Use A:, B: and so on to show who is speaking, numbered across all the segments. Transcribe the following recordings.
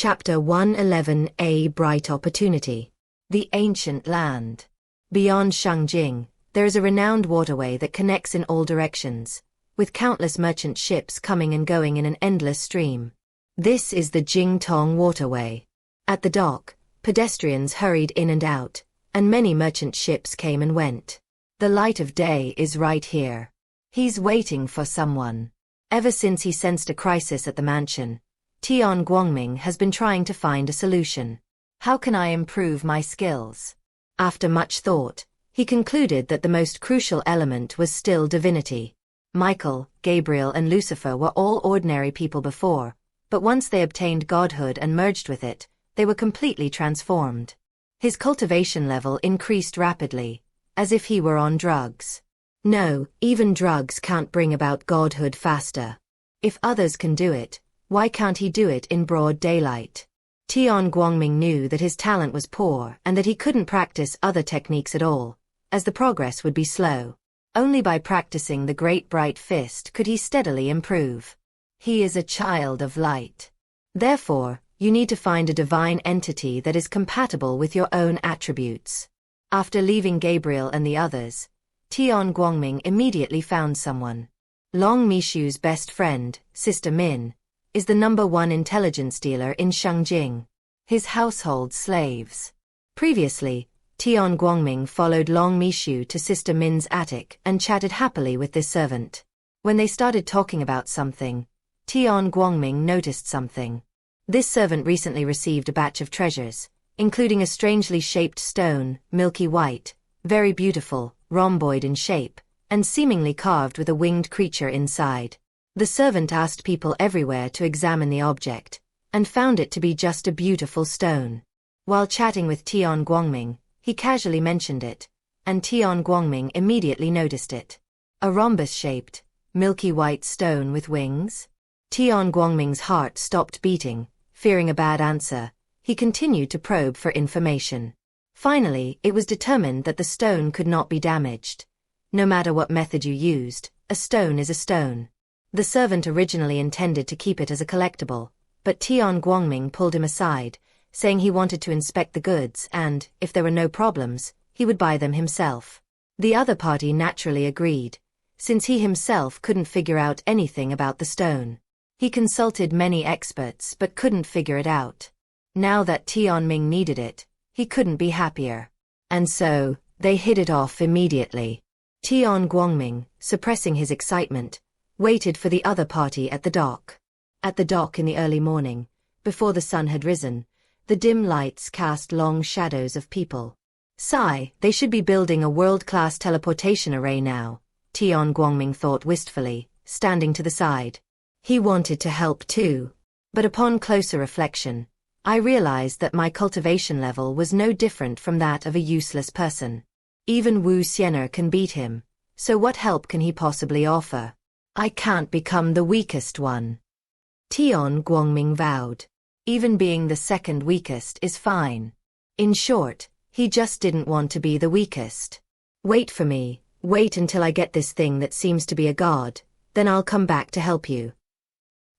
A: Chapter 111, A Bright Opportunity. The Ancient Land. Beyond Shangjing, there is a renowned waterway that connects in all directions, with countless merchant ships coming and going in an endless stream. This is the Jingtong Waterway. At the dock, pedestrians hurried in and out, and many merchant ships came and went. The light of day is right here. He's waiting for someone. Ever since he sensed a crisis at the mansion, Tian Guangming has been trying to find a solution. How can I improve my skills? After much thought, he concluded that the most crucial element was still divinity. Michael, Gabriel and Lucifer were all ordinary people before, but once they obtained godhood and merged with it, they were completely transformed. His cultivation level increased rapidly, as if he were on drugs. No, even drugs can't bring about godhood faster. If others can do it, why can't he do it in broad daylight? Tian Guangming knew that his talent was poor and that he couldn't practice other techniques at all, as the progress would be slow. Only by practicing the Great Bright Fist could he steadily improve. He is a child of light. Therefore, you need to find a divine entity that is compatible with your own attributes. After leaving Gabriel and the others, Tian Guangming immediately found someone. Long Mishu's best friend, Sister Min, is the #1 intelligence dealer in Shangjing. His household slaves. Previously, Tian Guangming followed Long Mishu to Sister Min's attic and chatted happily with this servant. When they started talking about something, Tian Guangming noticed something. This servant recently received a batch of treasures, including a strangely shaped stone, milky white, very beautiful, rhomboid in shape, and seemingly carved with a winged creature inside. The servant asked people everywhere to examine the object, and found it to be just a beautiful stone. While chatting with Tian Guangming, he casually mentioned it, and Tian Guangming immediately noticed it. A rhombus-shaped, milky white stone with wings? Tian Guangming's heart stopped beating, fearing a bad answer. He continued to probe for information. Finally, it was determined that the stone could not be damaged. No matter what method you used, a stone is a stone. The servant originally intended to keep it as a collectible, but Tian Guangming pulled him aside, saying he wanted to inspect the goods and, if there were no problems, he would buy them himself. The other party naturally agreed, since he himself couldn't figure out anything about the stone. He consulted many experts but couldn't figure it out. Now that Tian Ming needed it, he couldn't be happier. And so, they hit it off immediately. Tian Guangming, suppressing his excitement, waited for the other party at the dock. At the dock in the early morning, before the sun had risen, the dim lights cast long shadows of people. Sigh, they should be building a world-class teleportation array now, Tian Guangming thought wistfully, standing to the side. He wanted to help too. But upon closer reflection, I realized that my cultivation level was no different from that of a useless person. Even Wu Xiener can beat him, so what help can he possibly offer? I can't become the weakest one. Tian Guangming vowed. Even being the second weakest is fine. In short, he just didn't want to be the weakest. Wait for me, wait until I get this thing that seems to be a god, then I'll come back to help you.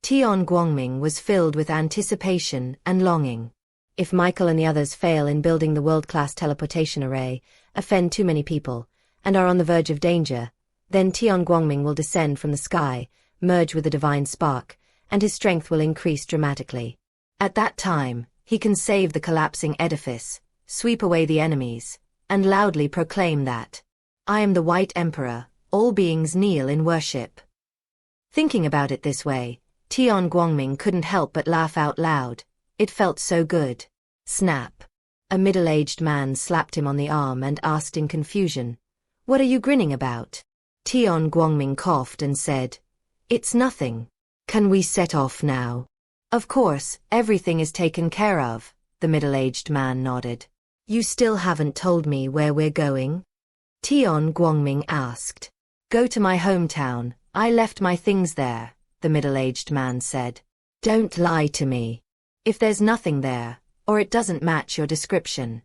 A: Tian Guangming was filled with anticipation and longing. If Michael and the others fail in building the world-class teleportation array, offend too many people, and are on the verge of danger, then Tian Guangming will descend from the sky, merge with the divine spark, and his strength will increase dramatically. At that time, he can save the collapsing edifice, sweep away the enemies, and loudly proclaim that, I am the White Emperor, all beings kneel in worship. Thinking about it this way, Tian Guangming couldn't help but laugh out loud. It felt so good. Snap. A middle-aged man slapped him on the arm and asked in confusion, What are you grinning about? Tian Guangming coughed and said, It's nothing. Can we set off now? Of course, everything is taken care of, the middle-aged man nodded. You still haven't told me where we're going? Tian Guangming asked. Go to my hometown, I left my things there, the middle-aged man said. Don't lie to me. If there's nothing there, or it doesn't match your description,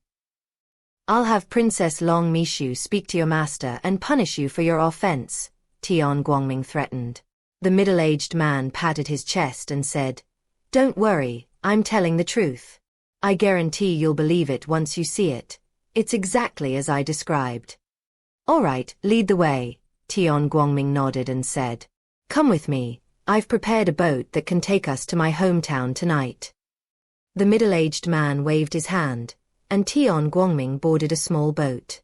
A: I'll have Princess Long Mishu speak to your master and punish you for your offense, Tian Guangming threatened. The middle-aged man patted his chest and said, Don't worry, I'm telling the truth. I guarantee you'll believe it once you see it. It's exactly as I described. All right, lead the way, Tian Guangming nodded and said. Come with me, I've prepared a boat that can take us to my hometown tonight. The middle-aged man waved his hand, and Tian Guangming boarded a small boat.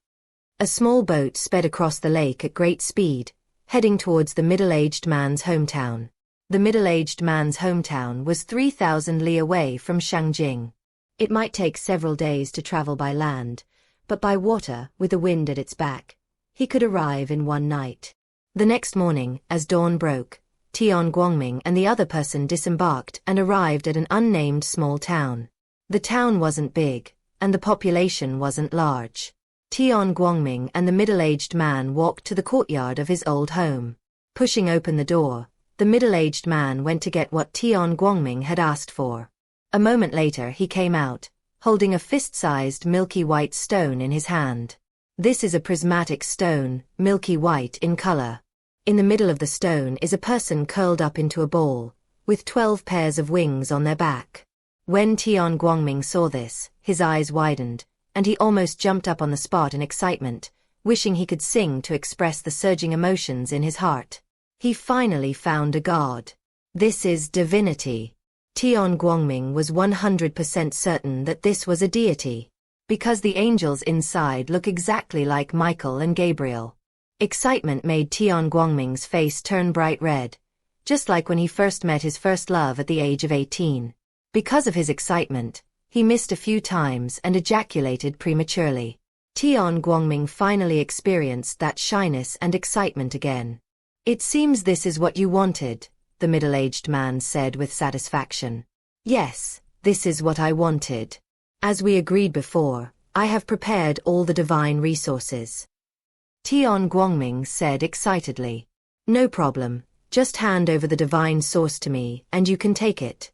A: A small boat sped across the lake at great speed, heading towards the middle-aged man's hometown. The middle-aged man's hometown was 3,000 li away from Shangjing. It might take several days to travel by land, but by water, with the wind at its back, he could arrive in one night. The next morning, as dawn broke, Tian Guangming and the other person disembarked and arrived at an unnamed small town. The town wasn't big, and the population wasn't large. Tian Guangming and the middle-aged man walked to the courtyard of his old home. Pushing open the door, the middle-aged man went to get what Tian Guangming had asked for. A moment later he came out, holding a fist-sized milky white stone in his hand. This is a prismatic stone, milky white in color. In the middle of the stone is a person curled up into a ball, with 12 pairs of wings on their back. When Tian Guangming saw this, his eyes widened, and he almost jumped up on the spot in excitement, wishing he could sing to express the surging emotions in his heart. He finally found a god. This is divinity. Tian Guangming was 100% certain that this was a deity, because the angels inside look exactly like Michael and Gabriel. Excitement made Tian Guangming's face turn bright red, just like when he first met his first love at the age of 18. Because of his excitement, he missed a few times and ejaculated prematurely. Tian Guangming finally experienced that shyness and excitement again. It seems this is what you wanted, the middle-aged man said with satisfaction. Yes, this is what I wanted. As we agreed before, I have prepared all the divine resources. Tian Guangming said excitedly. No problem, just hand over the divine source to me and you can take it.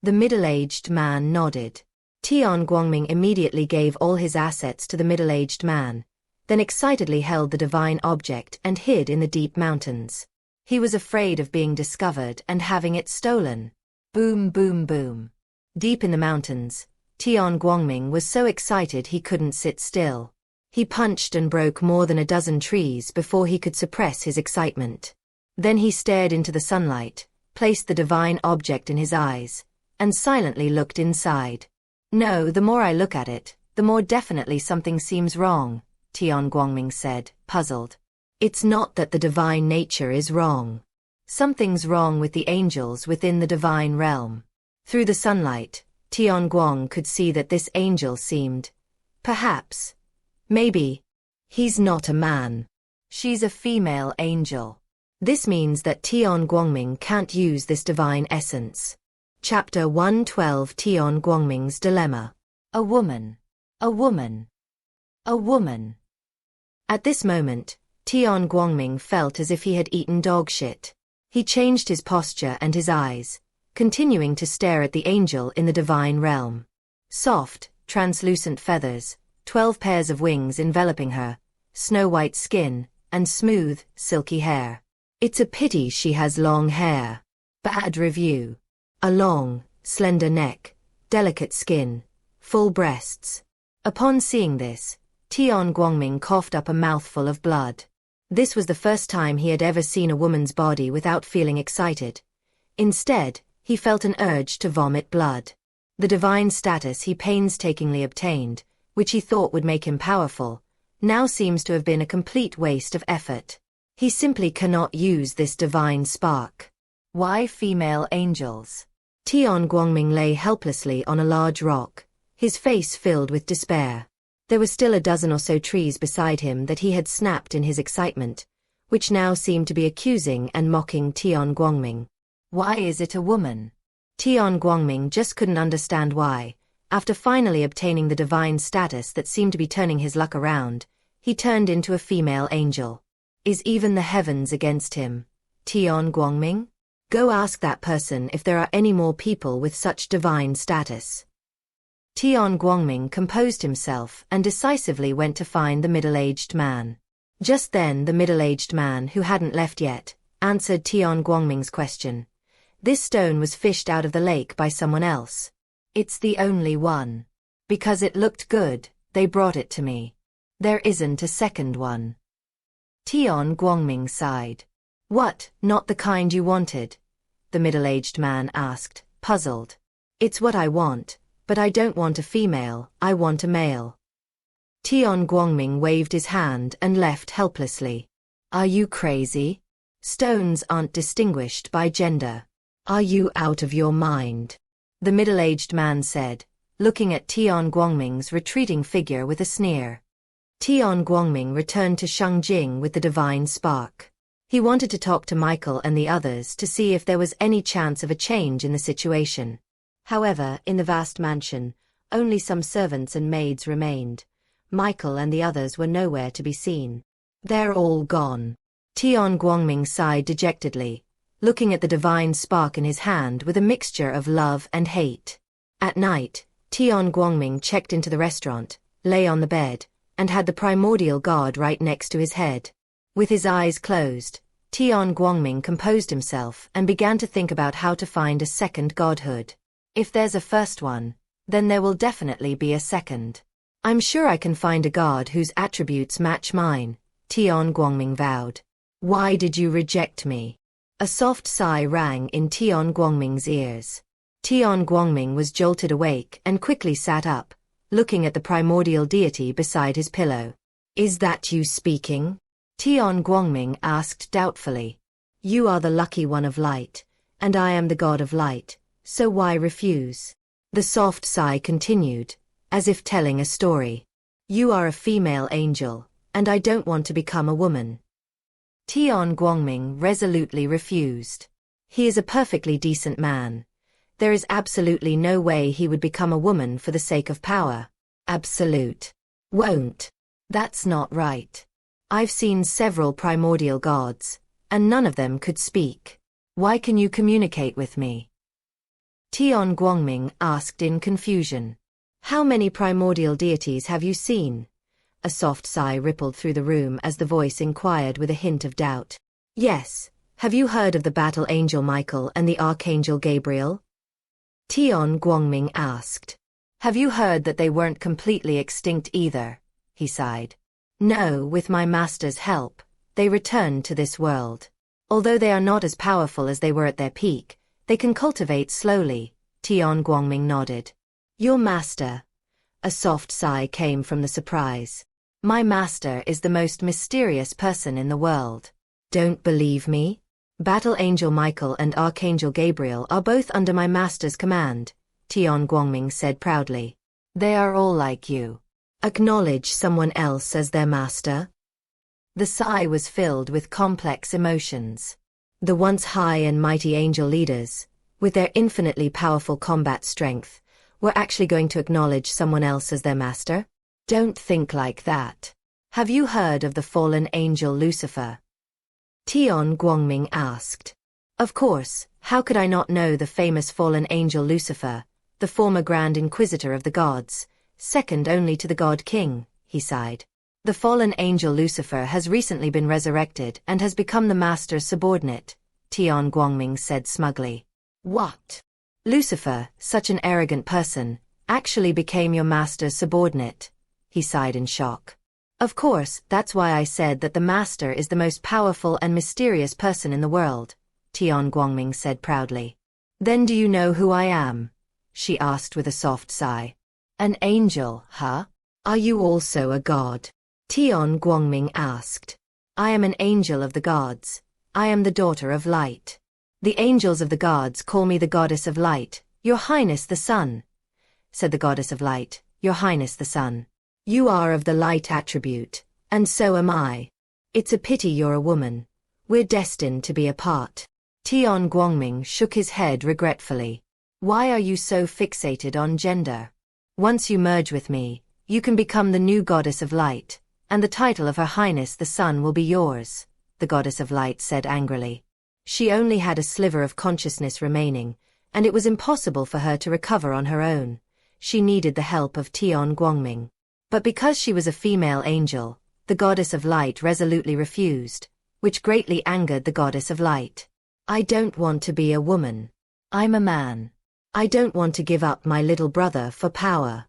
A: The middle-aged man nodded. Tian Guangming immediately gave all his assets to the middle-aged man, then excitedly held the divine object and hid in the deep mountains. He was afraid of being discovered and having it stolen. Boom, boom, boom. Deep in the mountains, Tian Guangming was so excited he couldn't sit still. He punched and broke more than a dozen trees before he could suppress his excitement. Then he stared into the sunlight, placed the divine object in his eyes, and silently looked inside. No, the more I look at it, the more definitely something seems wrong, Tian Guangming said, puzzled. It's not that the divine nature is wrong. Something's wrong with the angels within the divine realm. Through the sunlight, Tian Guang could see that this angel seemed, perhaps, maybe, he's not a man. She's a female angel. This means that Tian Guangming can't use this divine essence. Chapter 112 Tian Guangming's Dilemma. A woman. A woman. A woman. At this moment, Tian Guangming felt as if he had eaten dog shit. He changed his posture and his eyes, continuing to stare at the angel in the divine realm. Soft, translucent feathers, 12 pairs of wings enveloping her, snow-white skin, and smooth, silky hair. It's a pity she has long hair. Bad review. A long, slender neck, delicate skin, full breasts. Upon seeing this, Tian Guangming coughed up a mouthful of blood. This was the first time he had ever seen a woman's body without feeling excited. Instead, he felt an urge to vomit blood. The divine status he painstakingly obtained, which he thought would make him powerful, now seems to have been a complete waste of effort. He simply cannot use this divine spark. Why female angels? Tian Guangming lay helplessly on a large rock, his face filled with despair. There were still a dozen or so trees beside him that he had snapped in his excitement, which now seemed to be accusing and mocking Tian Guangming. Why is it a woman? Tian Guangming just couldn't understand why. After finally obtaining the divine status that seemed to be turning his luck around, he turned into a female angel. Is even the heavens against him? Tian Guangming? Go ask that person if there are any more people with such divine status. Tian Guangming composed himself and decisively went to find the middle-aged man. Just then the middle-aged man, who hadn't left yet, answered Tian Guangming's question. This stone was fished out of the lake by someone else. It's the only one. Because it looked good, they brought it to me. There isn't a second one. Tian Guangming sighed. What, not the kind you wanted? The middle-aged man asked, puzzled. It's what I want, but I don't want a female, I want a male. Tian Guangming waved his hand and left helplessly. Are you crazy? Stones aren't distinguished by gender. Are you out of your mind? The middle-aged man said, looking at Tian Guangming's retreating figure with a sneer. Tian Guangming returned to Shangjing with the divine spark. He wanted to talk to Michael and the others to see if there was any chance of a change in the situation. However, in the vast mansion, only some servants and maids remained. Michael and the others were nowhere to be seen. They're all gone. Tian Guangming sighed dejectedly, looking at the divine spark in his hand with a mixture of love and hate. At night, Tian Guangming checked into the restaurant, lay on the bed, and had the primordial god right next to his head. With his eyes closed, Tian Guangming composed himself and began to think about how to find a second godhood. If there's a first one, then there will definitely be a second. I'm sure I can find a god whose attributes match mine, Tian Guangming vowed. Why did you reject me? A soft sigh rang in Tian Guangming's ears. Tian Guangming was jolted awake and quickly sat up, looking at the primordial deity beside his pillow. Is that you speaking? Tian Guangming asked doubtfully. You are the lucky one of light, and I am the god of light, so why refuse? The soft sigh continued, as if telling a story. You are a female angel, and I don't want to become a woman. Tian Guangming resolutely refused. He is a perfectly decent man. There is absolutely no way he would become a woman for the sake of power. Absolute. Won't. That's not right. I've seen several primordial gods, and none of them could speak. Why can you communicate with me? Tian Guangming asked in confusion. How many primordial deities have you seen? A soft sigh rippled through the room as the voice inquired with a hint of doubt. Yes. Have you heard of the battle angel Michael and the archangel Gabriel? Tian Guangming asked. Have you heard that they weren't completely extinct either? He sighed. No, with my master's help, they returned to this world. Although they are not as powerful as they were at their peak, they can cultivate slowly, Tian Guangming nodded. Your master? A soft sigh came from the surprise. My master is the most mysterious person in the world. Don't believe me? Battle Angel Michael and Archangel Gabriel are both under my master's command, Tian Guangming said proudly. They are all like you. Acknowledge someone else as their master? The sigh was filled with complex emotions. The once high and mighty angel leaders, with their infinitely powerful combat strength, were actually going to acknowledge someone else as their master? Don't think like that. Have you heard of the fallen angel Lucifer? Tian Guangming asked. Of course, how could I not know the famous fallen angel Lucifer, the former Grand Inquisitor of the gods, second only to the God King, he sighed. The fallen angel Lucifer has recently been resurrected and has become the master's subordinate, Tian Guangming said smugly. What? Lucifer, such an arrogant person, actually became your master's subordinate, he sighed in shock. Of course, that's why I said that the master is the most powerful and mysterious person in the world, Tian Guangming said proudly. Then do you know who I am? She asked with a soft sigh. An angel, huh? Are you also a god? Tian Guangming asked. I am an angel of the gods. I am the daughter of light. The angels of the gods call me the goddess of light, your highness the sun, said the goddess of light, your highness the sun. You are of the light attribute, and so am I. It's a pity you're a woman. We're destined to be apart. Tian Guangming shook his head regretfully. Why are you so fixated on gender? Once you merge with me, you can become the new goddess of light, and the title of Her Highness the Sun will be yours, the goddess of light said angrily. She only had a sliver of consciousness remaining, and it was impossible for her to recover on her own. She needed the help of Tian Guangming. But because she was a female angel, the goddess of light resolutely refused, which greatly angered the goddess of light. I don't want to be a woman. I'm a man. I don't want to give up my little brother for power.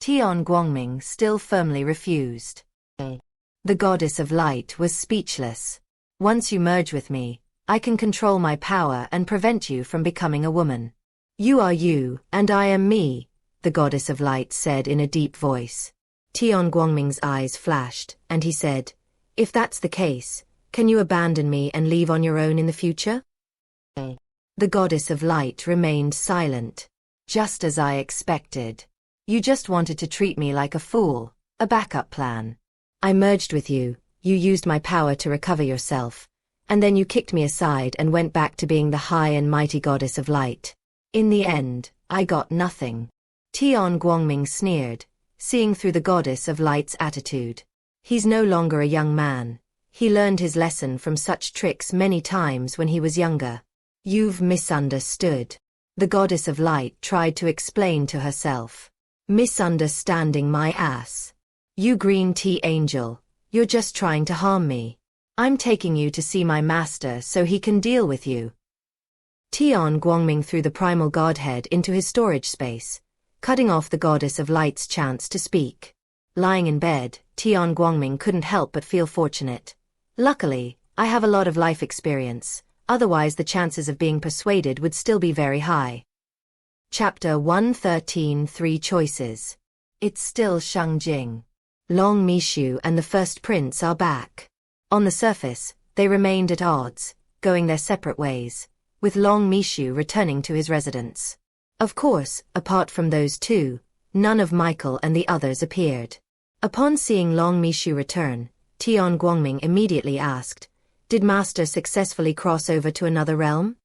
A: Tian Guangming still firmly refused. The goddess of light was speechless. Once you merge with me, I can control my power and prevent you from becoming a woman. You are you, and I am me, the goddess of light said in a deep voice. Tian Guangming's eyes flashed, and he said, if that's the case, can you abandon me and leave on your own in the future? The goddess of light remained silent. Just as I expected. You just wanted to treat me like a fool, a backup plan. I merged with you, you used my power to recover yourself, and then you kicked me aside and went back to being the high and mighty goddess of light. In the end, I got nothing. Tian Guangming sneered, seeing through the goddess of light's attitude. He's no longer a young man. He learned his lesson from such tricks many times when he was younger. You've misunderstood. The goddess of light tried to explain to herself. Misunderstanding my ass. You green tea angel, you're just trying to harm me. I'm taking you to see my master so he can deal with you. Tian Guangming threw the primal godhead into his storage space, cutting off the goddess of light's chance to speak. Lying in bed, Tian Guangming couldn't help but feel fortunate. Luckily, I have a lot of life experience, otherwise the chances of being persuaded would still be very high. Chapter 113 Three Choices. It's still Shangjing. Long Mishu and the first prince are back. On the surface, they remained at odds, going their separate ways, with Long Mishu returning to his residence. Of course, apart from those two, none of Michael and the others appeared. Upon seeing Long Mishu return, Tian Guangming immediately asked, did Master successfully cross over to another realm?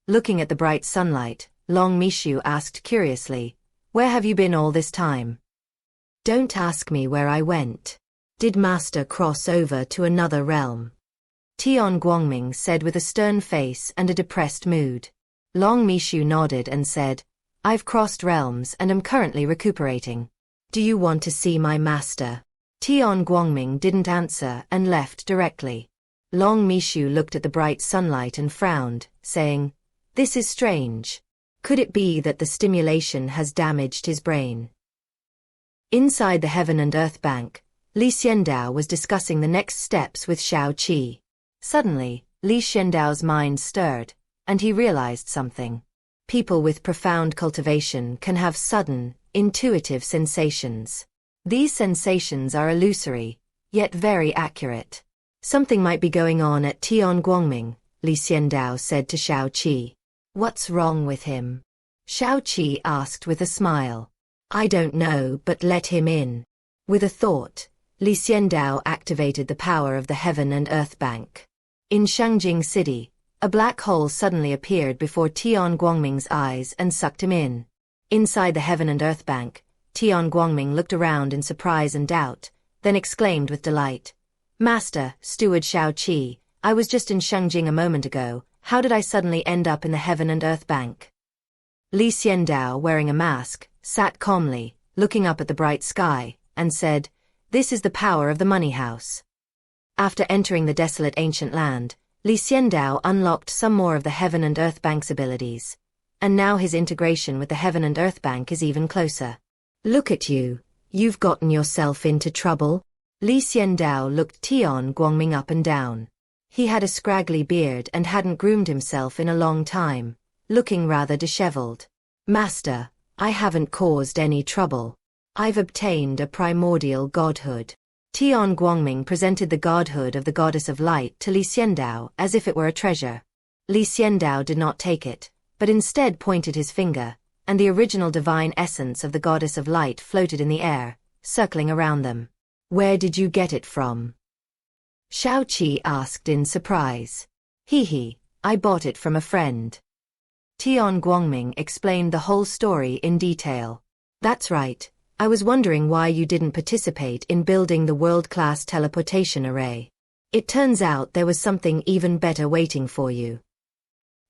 A: Looking at the bright sunlight, Long Mishu asked curiously, where have you been all this time? Don't ask me where I went. Did Master cross over to another realm? Tian Guangming said with a stern face and a depressed mood. Long Mishu nodded and said, I've crossed realms and am currently recuperating. Do you want to see my master? Tian Guangming didn't answer and left directly. Long Mishu looked at the bright sunlight and frowned, saying, this is strange. Could it be that the stimulation has damaged his brain? Inside the Heaven and Earth Bank, Xiandao was discussing the next steps with Xiaoqi. Suddenly, Xiandao's mind stirred, and he realized something. People with profound cultivation can have sudden, intuitive sensations. These sensations are illusory, yet very accurate. Something might be going on at Tian Guangming, Xiandao said to Xiaoqi. What's wrong with him? Xiaoqi asked with a smile. I don't know, but let him in. With a thought, Xiandao activated the power of the Heaven and Earth Bank. In Shangjing City, a black hole suddenly appeared before Tian Guangming's eyes and sucked him in. Inside the Heaven and Earth Bank, Tian Guangming looked around in surprise and doubt, then exclaimed with delight. Master, Steward Xiaoqi, I was just in Shangjing a moment ago, how did I suddenly end up in the Heaven and Earth Bank? Xiandao, wearing a mask, sat calmly, looking up at the bright sky, and said, this is the power of the money house. After entering the desolate ancient land, Xiandao unlocked some more of the Heaven and Earth Bank's abilities. And now his integration with the Heaven and Earth Bank is even closer. Look at you. You've gotten yourself into trouble. Xiandao looked Tian Guangming up and down. He had a scraggly beard and hadn't groomed himself in a long time, looking rather disheveled. Master, I haven't caused any trouble. I've obtained a primordial godhood. Tian Guangming presented the godhood of the goddess of light to Xiandao as if it were a treasure. Xiandao did not take it, but instead pointed his finger, and the original divine essence of the goddess of light floated in the air, circling around them. Where did you get it from? Xiaoqi asked in surprise. He, I bought it from a friend. Tian Guangming explained the whole story in detail. That's right, I was wondering why you didn't participate in building the world-class teleportation array. It turns out there was something even better waiting for you.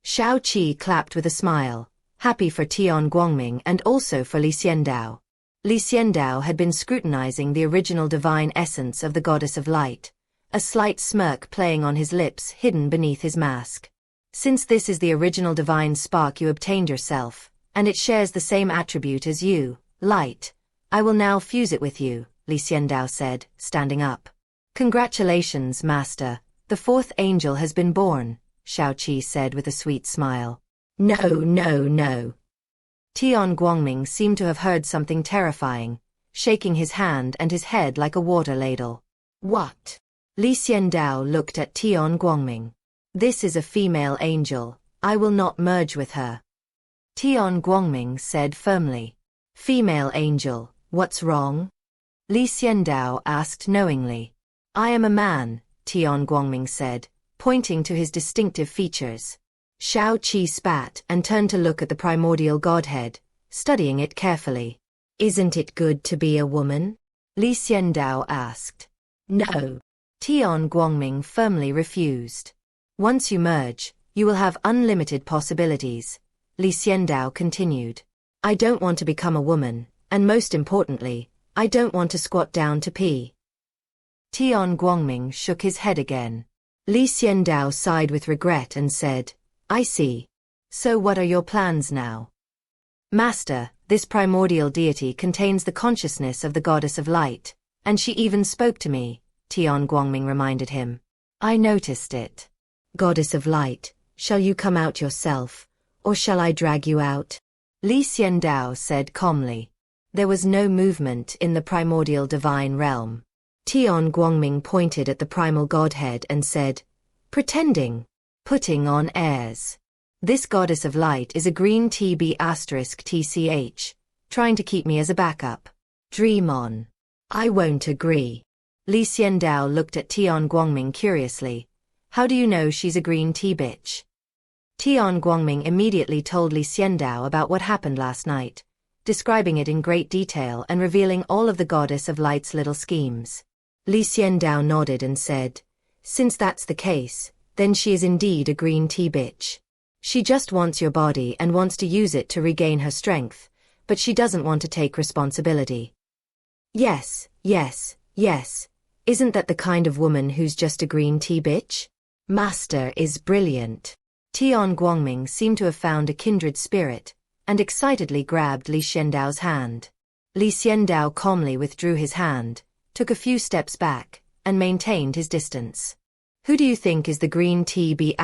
A: Xiaoqi clapped with a smile, happy for Tian Guangming and also for Xiandao. Xiandao had been scrutinizing the original divine essence of the goddess of light, a slight smirk playing on his lips hidden beneath his mask. Since this is the original divine spark you obtained yourself, and it shares the same attribute as you, light, I will now fuse it with you, Xiandao said, standing up. Congratulations, Master, the fourth angel has been born, Xiaoqi said with a sweet smile. No, no, no. Tian Guangming seemed to have heard something terrifying, shaking his hand and his head like a water ladle. What? Xiandao looked at Tian Guangming. This is a female angel, I will not merge with her. Tian Guangming said firmly. Female angel, what's wrong? Xiandao asked knowingly. I am a man, Tian Guangming said, pointing to his distinctive features. Xiaoqi spat and turned to look at the primordial godhead, studying it carefully. Isn't it good to be a woman? Xiandao asked. No. Tian Guangming firmly refused. Once you merge, you will have unlimited possibilities, Xiandao continued. I don't want to become a woman, and most importantly, I don't want to squat down to pee. Tian Guangming shook his head again. Xiandao sighed with regret and said, I see. So what are your plans now? Master, this primordial deity contains the consciousness of the goddess of light, and she even spoke to me, Tian Guangming reminded him. I noticed it. Goddess of light, shall you come out yourself, or shall I drag you out? Xiandao said calmly. There was no movement in the primordial divine realm. Tian Guangming pointed at the primal godhead and said, pretending, putting on airs. This goddess of light is a green TB*TCH, trying to keep me as a backup. Dream on. I won't agree. Xiandao looked at Tian Guangming curiously. How do you know she's a green tea bitch? Tian Guangming immediately told Xiandao about what happened last night, describing it in great detail and revealing all of the goddess of light's little schemes. Xiandao nodded and said, since that's the case, then she is indeed a green tea bitch. She just wants your body and wants to use it to regain her strength, but she doesn't want to take responsibility. Yes, yes, yes. Isn't that the kind of woman who's just a green tea bitch? Master is brilliant. Tian Guangming seemed to have found a kindred spirit, and excitedly grabbed Xiandao's hand. Xiandao calmly withdrew his hand, took a few steps back, and maintained his distance. Who do you think is the green TB*TCH?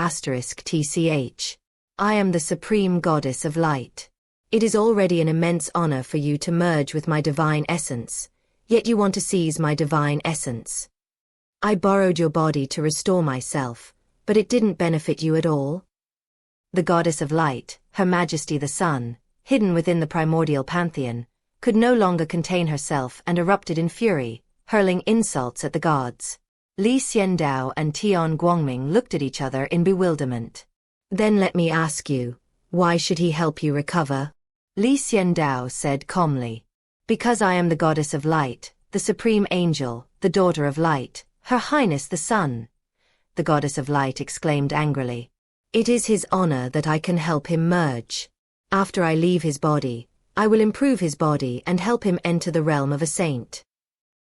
A: I am the supreme goddess of light. It is already an immense honor for you to merge with my divine essence, yet you want to seize my divine essence. I borrowed your body to restore myself, but it didn't benefit you at all. The goddess of light, Her Majesty the Sun, hidden within the primordial pantheon, could no longer contain herself and erupted in fury, hurling insults at the gods. Xiandao and Tian Guangming looked at each other in bewilderment. Then let me ask you, why should he help you recover? Xiandao said calmly. Because I am the goddess of light, the supreme angel, the daughter of light, Her Highness the Sun. The goddess of light exclaimed angrily. It is his honor that I can help him merge. After I leave his body, I will improve his body and help him enter the realm of a saint.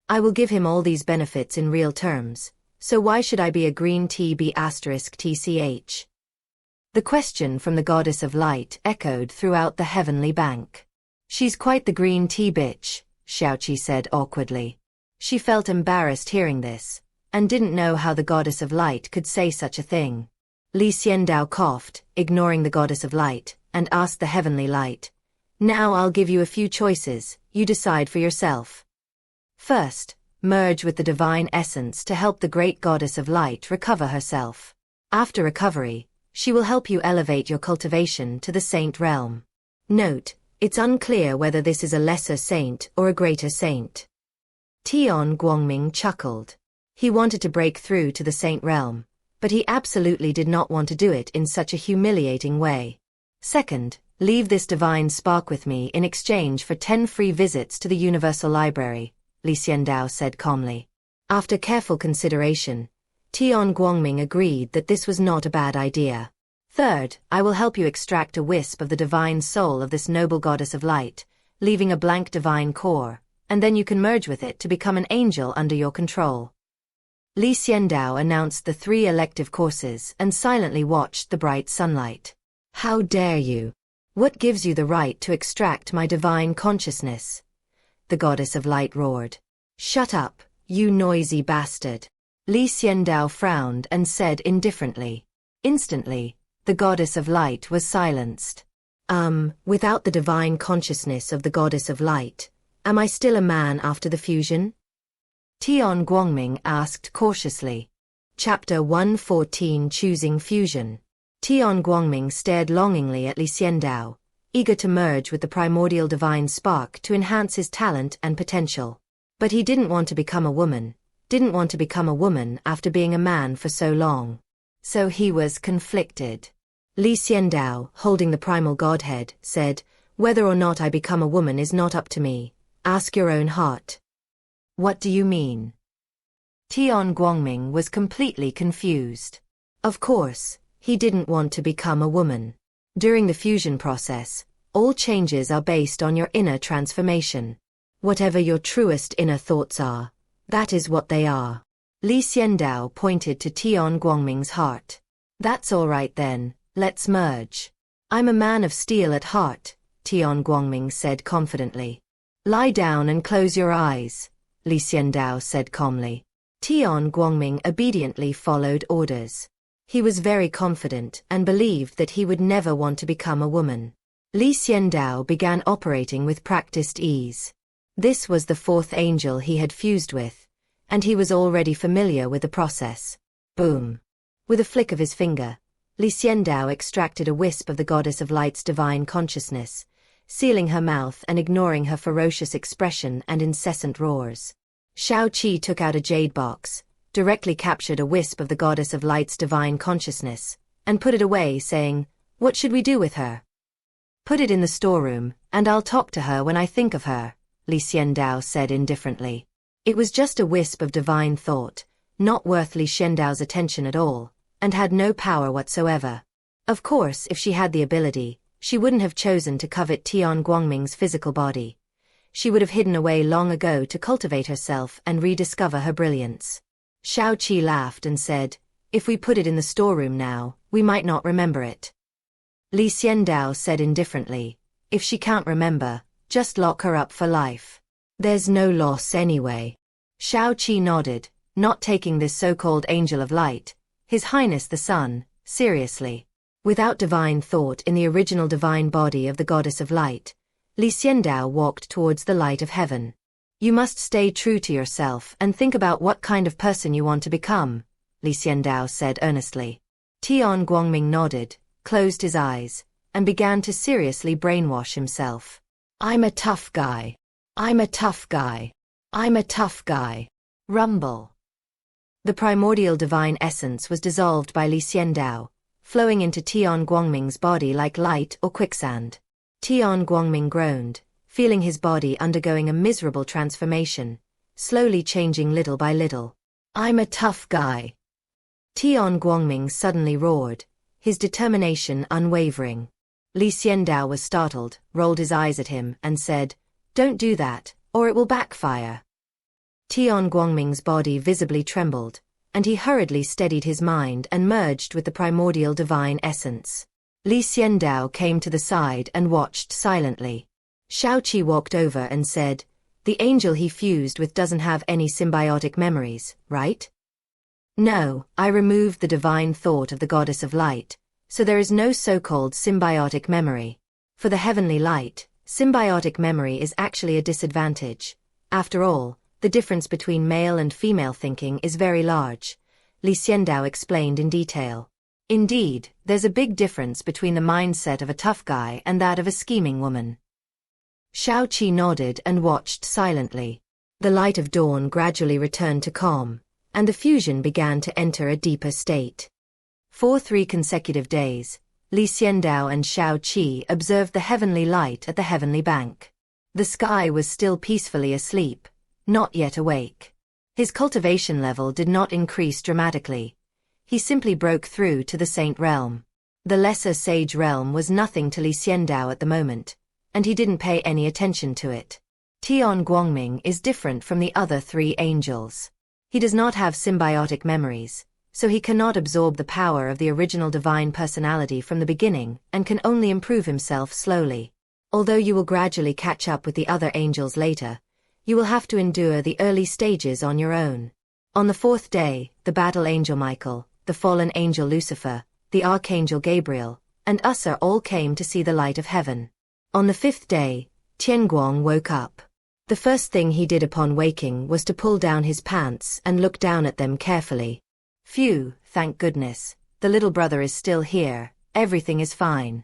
A: I will give him all these benefits in real terms, so why should I be a green TB*TCH? The question from the goddess of light echoed throughout the heavenly bank. She's quite the green tea bitch, Xiaoqi said awkwardly. She felt embarrassed hearing this, and didn't know how the goddess of light could say such a thing. Xiandao coughed, ignoring the goddess of light, and asked the heavenly light, now I'll give you a few choices, you decide for yourself. First, merge with the divine essence to help the great goddess of light recover herself. After recovery, she will help you elevate your cultivation to the saint realm. Note, it's unclear whether this is a lesser saint or a greater saint. Tian Guangming chuckled. He wanted to break through to the saint realm, but he absolutely did not want to do it in such a humiliating way. Second, leave this divine spark with me in exchange for 10 free visits to the Universal Library, Xiandao said calmly. After careful consideration, Tian Guangming agreed that this was not a bad idea. Third, I will help you extract a wisp of the divine soul of this noble goddess of light, leaving a blank divine core, and then you can merge with it to become an angel under your control. Li Xiandao announced the 3 elective courses and silently watched the bright sunlight. How dare you? What gives you the right to extract my divine consciousness? The goddess of light roared. Shut up, you noisy bastard. Li Xiandao frowned and said indifferently. Instantly, the goddess of light was silenced. Without the divine consciousness of the goddess of light, am I still a man after the fusion? Tian Guangming asked cautiously. Chapter 114 Choosing Fusion. Tian Guangming stared longingly at Li Xiandao, eager to merge with the primordial divine spark to enhance his talent and potential. But he didn't want to become a woman, after being a man for so long. So he was conflicted. Li Xiandao, holding the primal godhead, said, Whether or not I become a woman is not up to me. Ask your own heart. What do you mean? Tian Guangming was completely confused. Of course, he didn't want to become a woman. During the fusion process, all changes are based on your inner transformation. Whatever your truest inner thoughts are, that is what they are. Li Xiandao pointed to Tian Guangming's heart. That's all right then, let's merge. I'm a man of steel at heart, Tian Guangming said confidently. Lie down and close your eyes, Li Xiandao said calmly. Tian Guangming obediently followed orders. He was very confident and believed that he would never want to become a woman. Li Xiandao began operating with practiced ease. This was the 4th angel he had fused with, and he was already familiar with the process. Boom. With a flick of his finger, Li Xiandao extracted a wisp of the goddess of light's divine consciousness, sealing her mouth and ignoring her ferocious expression and incessant roars. Xiao Qi took out a jade box, directly captured a wisp of the goddess of light's divine consciousness, and put it away, saying, What should we do with her? Put it in the storeroom, and I'll talk to her when I think of her, Li Xiandao said indifferently. It was just a wisp of divine thought, not worth Li Xiandao's attention at all, and had no power whatsoever. Of course, if she had the ability, she wouldn't have chosen to covet Tian Guangming's physical body. She would have hidden away long ago to cultivate herself and rediscover her brilliance. Xiao Qi laughed and said, If we put it in the storeroom now, we might not remember it. Li Xiandao said indifferently, If she can't remember, just lock her up for life. There's no loss anyway. Xiao Qi nodded, not taking this so-called angel of light, His Highness the Sun, seriously. Without divine thought in the original divine body of the goddess of light, Li Xiandao walked towards the light of heaven. You must stay true to yourself and think about what kind of person you want to become, Li Xiandao said earnestly. Tian Guangming nodded, closed his eyes, and began to seriously brainwash himself. I'm a tough guy. I'm a tough guy. I'm a tough guy. Rumble. The primordial divine essence was dissolved by Li Xiandao, flowing into Tian Guangming's body like light or quicksand. Tian Guangming groaned, feeling his body undergoing a miserable transformation, slowly changing little by little. I'm a tough guy. Tian Guangming suddenly roared, his determination unwavering. Li Xiandao was startled, rolled his eyes at him, and said, Don't do that, or it will backfire. Tian Guangming's body visibly trembled, and he hurriedly steadied his mind and merged with the primordial divine essence. Li Xiandao came to the side and watched silently. Xiao Qi walked over and said, The angel he fused with doesn't have any symbiotic memories, right? No, I removed the divine thought of the goddess of light, so there is no so-called symbiotic memory. For the heavenly light, symbiotic memory is actually a disadvantage. After all, the difference between male and female thinking is very large, Li Xiandao explained in detail. Indeed, there's a big difference between the mindset of a tough guy and that of a scheming woman. Xiao Qi nodded and watched silently. The light of dawn gradually returned to calm, and the fusion began to enter a deeper state. For 3 consecutive days, Li Xiandao and Xiao Qi observed the heavenly light at the heavenly bank. The sky was still peacefully asleep, not yet awake. His cultivation level did not increase dramatically. He simply broke through to the saint realm. The lesser sage realm was nothing to Li Xiandao at the moment, and he didn't pay any attention to it. Tian Guangming is different from the other 3 angels. He does not have symbiotic memories, so he cannot absorb the power of the original divine personality from the beginning and can only improve himself slowly. Although you will gradually catch up with the other angels later, you will have to endure the early stages on your own. On the fourth day, the battle angel Michael, the fallen angel Lucifer, the archangel Gabriel, and Usher all came to see the light of heaven. On the fifth day, Tianguang woke up. The first thing he did upon waking was to pull down his pants and look down at them carefully. Phew, thank goodness, the little brother is still here, everything is fine.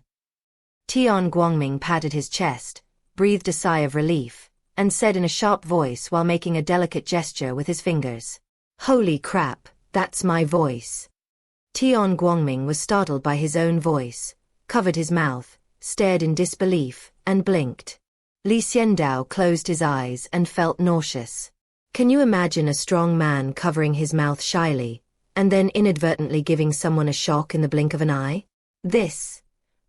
A: Tian Guangming patted his chest, breathed a sigh of relief, and said in a sharp voice while making a delicate gesture with his fingers, "Holy crap, that's my voice." Tian Guangming was startled by his own voice, covered his mouth, stared in disbelief, and blinked. Xiandao closed his eyes and felt nauseous. Can you imagine a strong man covering his mouth shyly, and then inadvertently giving someone a shock in the blink of an eye?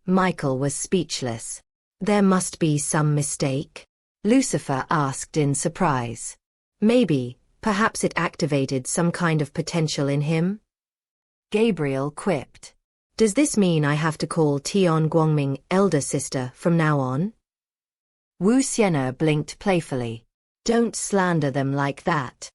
A: Michael was speechless. There must be some mistake? Lucifer asked in surprise. Perhaps it activated some kind of potential in him? Gabriel quipped. Does this mean I have to call Tian Guangming elder sister from now on? Wu Xian'er blinked playfully. Don't slander them like that.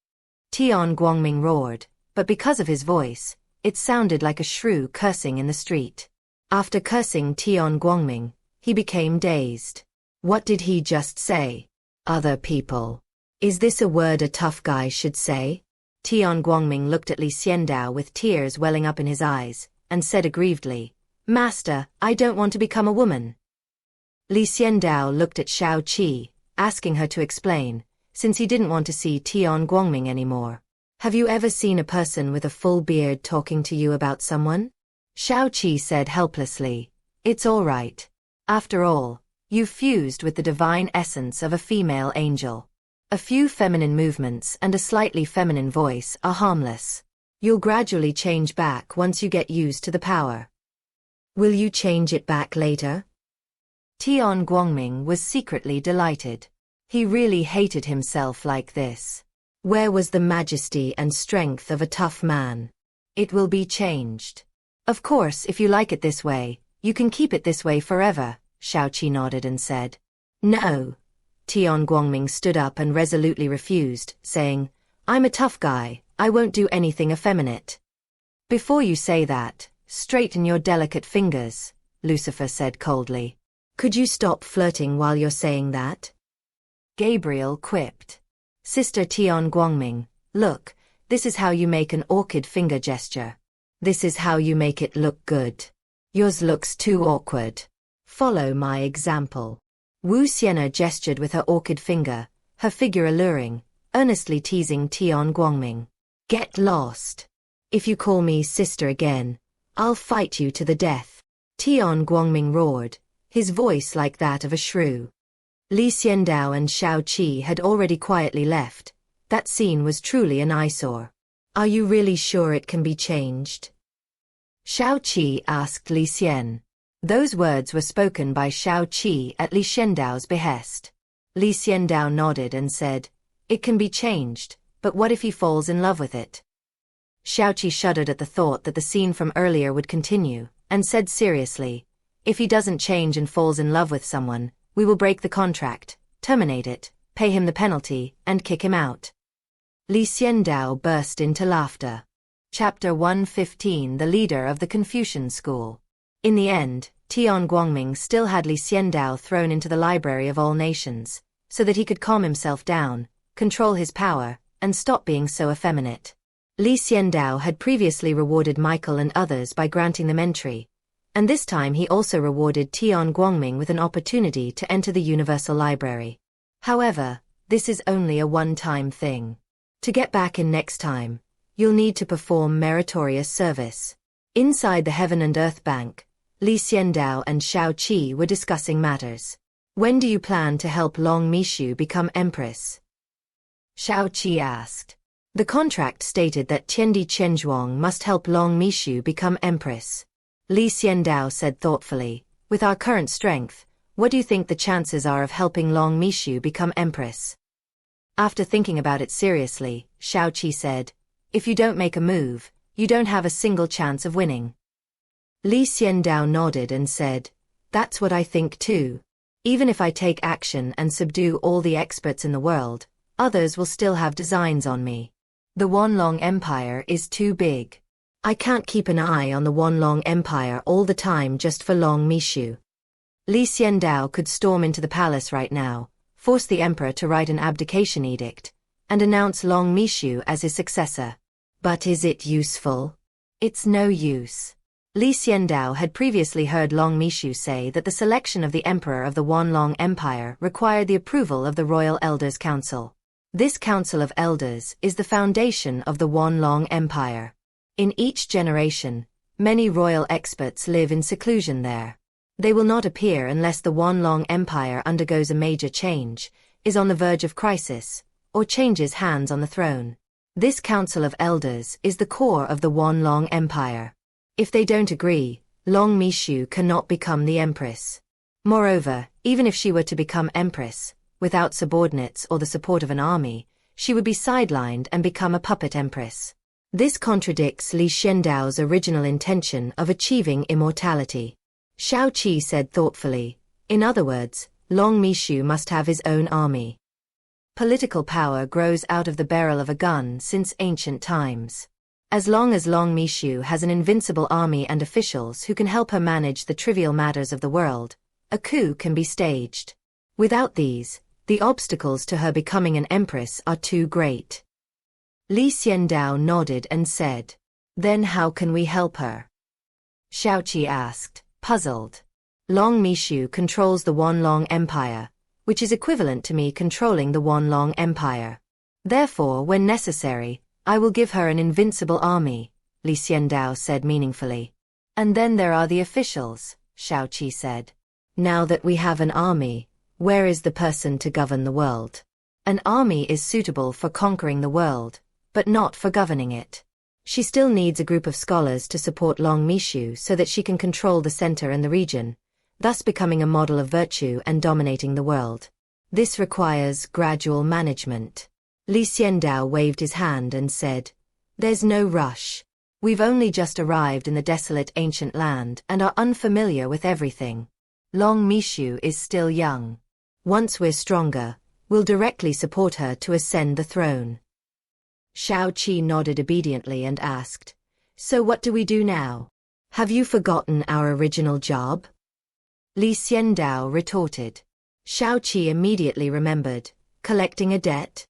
A: Tian Guangming roared, but because of his voice, it sounded like a shrew cursing in the street. After cursing Tian Guangming, he became dazed. What did he just say? Other people. Is this a word a tough guy should say? Tian Guangming looked at Xiandao with tears welling up in his eyes, and said aggrievedly, Master, I don't want to become a woman. Xiandao looked at Shao Qi, asking her to explain, since he didn't want to see Tian Guangming anymore. Have you ever seen a person with a full beard talking to you about someone? Shao Qi said helplessly, It's all right. After all, you've fused with the divine essence of a female angel. A few feminine movements and a slightly feminine voice are harmless. You'll gradually change back once you get used to the power. Will you change it back later? Tian Guangming was secretly delighted. He really hated himself like this. Where was the majesty and strength of a tough man? It will be changed. Of course, if you like it this way, you can keep it this way forever, Shao Qi nodded and said. No. Tian Guangming stood up and resolutely refused, saying, I'm a tough guy, I won't do anything effeminate. Before you say that, straighten your delicate fingers, Lucifer said coldly. Could you stop flirting while you're saying that? Gabriel quipped. Sister Tian Guangming, look, this is how you make an orchid finger gesture. This is how you make it look good. Yours looks too awkward. Follow my example. Wu Xian'er gestured with her orchid finger, her figure alluring, earnestly teasing Tian Guangming. Get lost. If you call me sister again, I'll fight you to the death. Tian Guangming roared, his voice like that of a shrew. Xiandao and Shao Qi had already quietly left. That scene was truly an eyesore. Are you really sure it can be changed? Shao Qi asked Xian. Those words were spoken by Shao Qi at Xiandao's behest. Xiandao nodded and said, It can be changed, but what if he falls in love with it? Shao Qi shuddered at the thought that the scene from earlier would continue, and said seriously, If he doesn't change and falls in love with someone, we will break the contract, terminate it, pay him the penalty, and kick him out. Xiandao burst into laughter. Chapter 115 The Leader of the Confucian School. In the end, Tian Guangming still had Xiandao thrown into the Library of All Nations, so that he could calm himself down, control his power, and stop being so effeminate. Xiandao had previously rewarded Michael and others by granting them entry, and this time he also rewarded Tian Guangming with an opportunity to enter the Universal Library. However, this is only a one-time thing. To get back in next time, you'll need to perform meritorious service. Inside the Heaven and Earth Bank, Xiandao and Shao Qi were discussing matters. When do you plan to help Long Mishu become empress? Shao Qi asked. The contract stated that Tiandi Chenjuang must help Long Mishu become empress. Xiandao said thoughtfully, with our current strength, what do you think the chances are of helping Long Mishu become empress? After thinking about it seriously, Xiaoqi said, "If you don't make a move, you don't have a single chance of winning." Li Xiandao nodded and said, "That's what I think too. Even if I take action and subdue all the experts in the world, others will still have designs on me. The Wanlong Empire is too big. I can't keep an eye on the Wanlong Empire all the time just for Long Mishu." Li Xiandao could storm into the palace right now, force the emperor to write an abdication edict, and announce Long Mishu as his successor. But is it useful? It's no use. Li Xiandao had previously heard Long Mishu say that the selection of the emperor of the Wanlong Empire required the approval of the Royal Elders Council. This Council of Elders is the foundation of the Wanlong Empire. In each generation, many royal experts live in seclusion there. They will not appear unless the Wanlong Empire undergoes a major change, is on the verge of crisis, or changes hands on the throne. This Council of Elders is the core of the Wanlong Empire. If they don't agree, Long Mishu cannot become the empress. Moreover, even if she were to become empress, without subordinates or the support of an army, she would be sidelined and become a puppet empress. This contradicts Li Xiandao's original intention of achieving immortality. Xiaoqi said thoughtfully, "In other words, Long Mishu must have his own army." Political power grows out of the barrel of a gun since ancient times. As long as Long Mishu has an invincible army and officials who can help her manage the trivial matters of the world, a coup can be staged. Without these, the obstacles to her becoming an empress are too great. Li Xiandao nodded and said, "Then how can we help her?" Xiaoqi asked, puzzled. "Long Mishu controls the Wanlong Empire, which is equivalent to me controlling the Wanlong Empire. Therefore, when necessary, I will give her an invincible army," Li Xiandao said meaningfully. "And then there are the officials," Xiaoqi said. "Now that we have an army, where is the person to govern the world? An army is suitable for conquering the world, but not for governing it. She still needs a group of scholars to support Long Mishu so that she can control the center and the region, thus becoming a model of virtue and dominating the world. This requires gradual management." Li Xiandao waved his hand and said, "There's no rush. We've only just arrived in the desolate ancient land and are unfamiliar with everything. Long Mishu is still young. Once we're stronger, we'll directly support her to ascend the throne." Xiaoqi nodded obediently and asked, "So what do we do now? Have you forgotten our original job?" Li Xiandao retorted. Xiaoqi immediately remembered, "Collecting a debt?"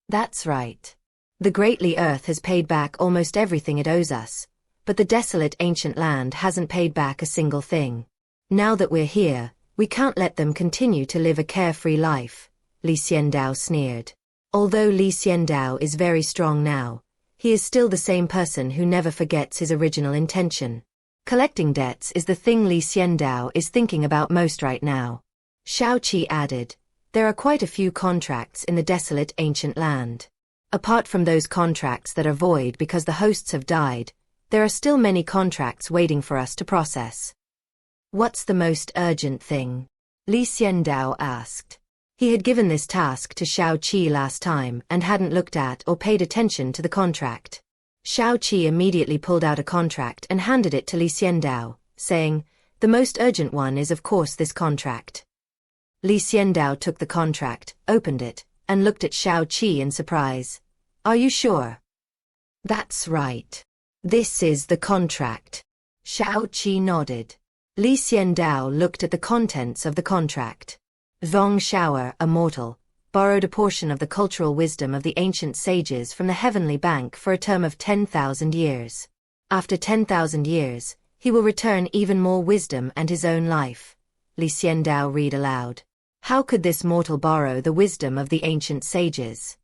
A: "That's right. The Greatly Earth has paid back almost everything it owes us, but the desolate ancient land hasn't paid back a single thing. Now that we're here, we can't let them continue to live a carefree life," Li Xiandao sneered. Although Li Xiandao is very strong now, he is still the same person who never forgets his original intention. Collecting debts is the thing Li Xiandao is thinking about most right now. Xiaoqi added, "There are quite a few contracts in the desolate ancient land. Apart from those contracts that are void because the hosts have died, there are still many contracts waiting for us to process." "What's the most urgent thing?" Li Xiandao asked. He had given this task to Xiaoqi last time and hadn't looked at or paid attention to the contract. Xiaoqi immediately pulled out a contract and handed it to Li Xiandao, saying, "The most urgent one is of course this contract." Li Xiandao took the contract, opened it, and looked at Xiaoqi in surprise. "Are you sure?" "That's right. This is the contract." Xiaoqi nodded. Li Xiandao looked at the contents of the contract. Zhong Shower, a mortal, borrowed a portion of the cultural wisdom of the ancient sages from the heavenly bank for a term of 10,000 years. After 10,000 years, he will return even more wisdom and his own life. Li Xiandao read aloud. How could this mortal borrow the wisdom of the ancient sages?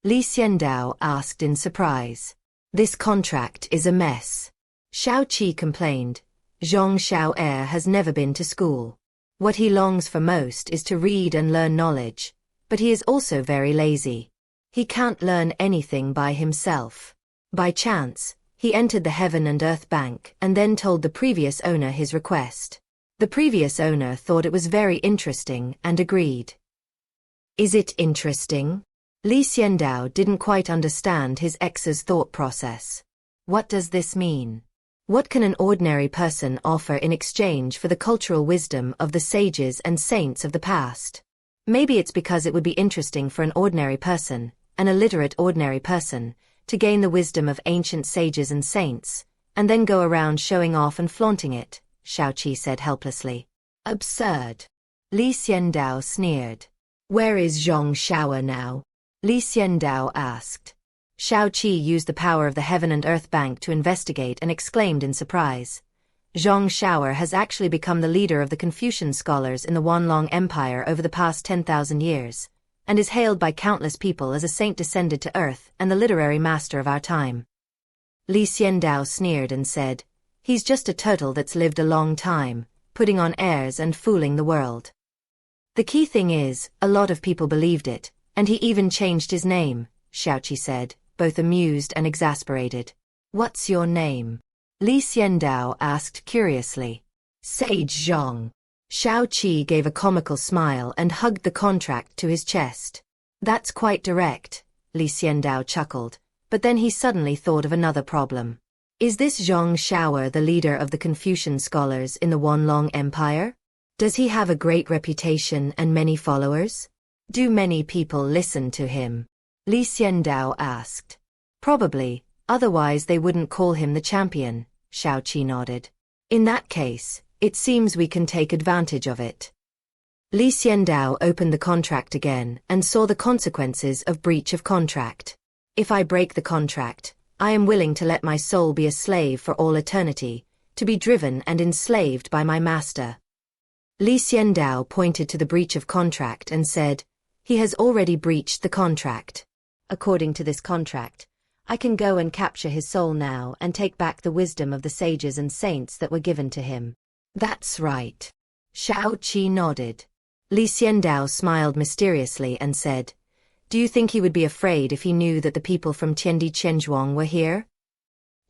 A: Li Xiandao asked in surprise. This contract is a mess. Xiaoqi complained. Zhong Xiao'er has never been to school. What he longs for most is to read and learn knowledge, but he is also very lazy. He can't learn anything by himself. By chance, he entered the Heaven and Earth Bank and then told the previous owner his request. The previous owner thought it was very interesting and agreed. "Is it interesting?" Li Xiandao didn't quite understand his ex's thought process. What does this mean? What can an ordinary person offer in exchange for the cultural wisdom of the sages and saints of the past? Maybe it's because it would be interesting for an ordinary person, an illiterate ordinary person, to gain the wisdom of ancient sages and saints, and then go around showing off and flaunting it, Xiaoqi said helplessly. Absurd. Li Xiandao sneered. Where is Zhong Shaoer now? Li Xiandao asked. Xiaoqi used the power of the Heaven and Earth Bank to investigate and exclaimed in surprise. Zhong Shaoer has actually become the leader of the Confucian scholars in the Wanlong Empire over the past 10,000 years, and is hailed by countless people as a saint descended to earth and the literary master of our time. Li Xiandao sneered and said, he's just a turtle that's lived a long time, putting on airs and fooling the world. The key thing is, a lot of people believed it, and he even changed his name, Xiaoqi said, both amused and exasperated. What's your name? Li Xiandao asked curiously. Sage Zhong. Xiaoqi gave a comical smile and hugged the contract to his chest. That's quite direct, Li Xiandao chuckled, but then he suddenly thought of another problem. Is this Zhong Shaoer the leader of the Confucian scholars in the Wanlong Empire? Does he have a great reputation and many followers? Do many people listen to him? Li Xiandao asked. Probably, otherwise they wouldn't call him the champion, Xiaoqi nodded. In that case, it seems we can take advantage of it. Li Xiandao opened the contract again and saw the consequences of breach of contract. If I break the contract, I am willing to let my soul be a slave for all eternity, to be driven and enslaved by my master. Li Xiandao pointed to the breach of contract and said, he has already breached the contract. According to this contract, I can go and capture his soul now and take back the wisdom of the sages and saints that were given to him. That's right. Xiaoqi nodded. Li Xiandao smiled mysteriously and said, do you think he would be afraid if he knew that the people from Tiandi Chenjuang were here?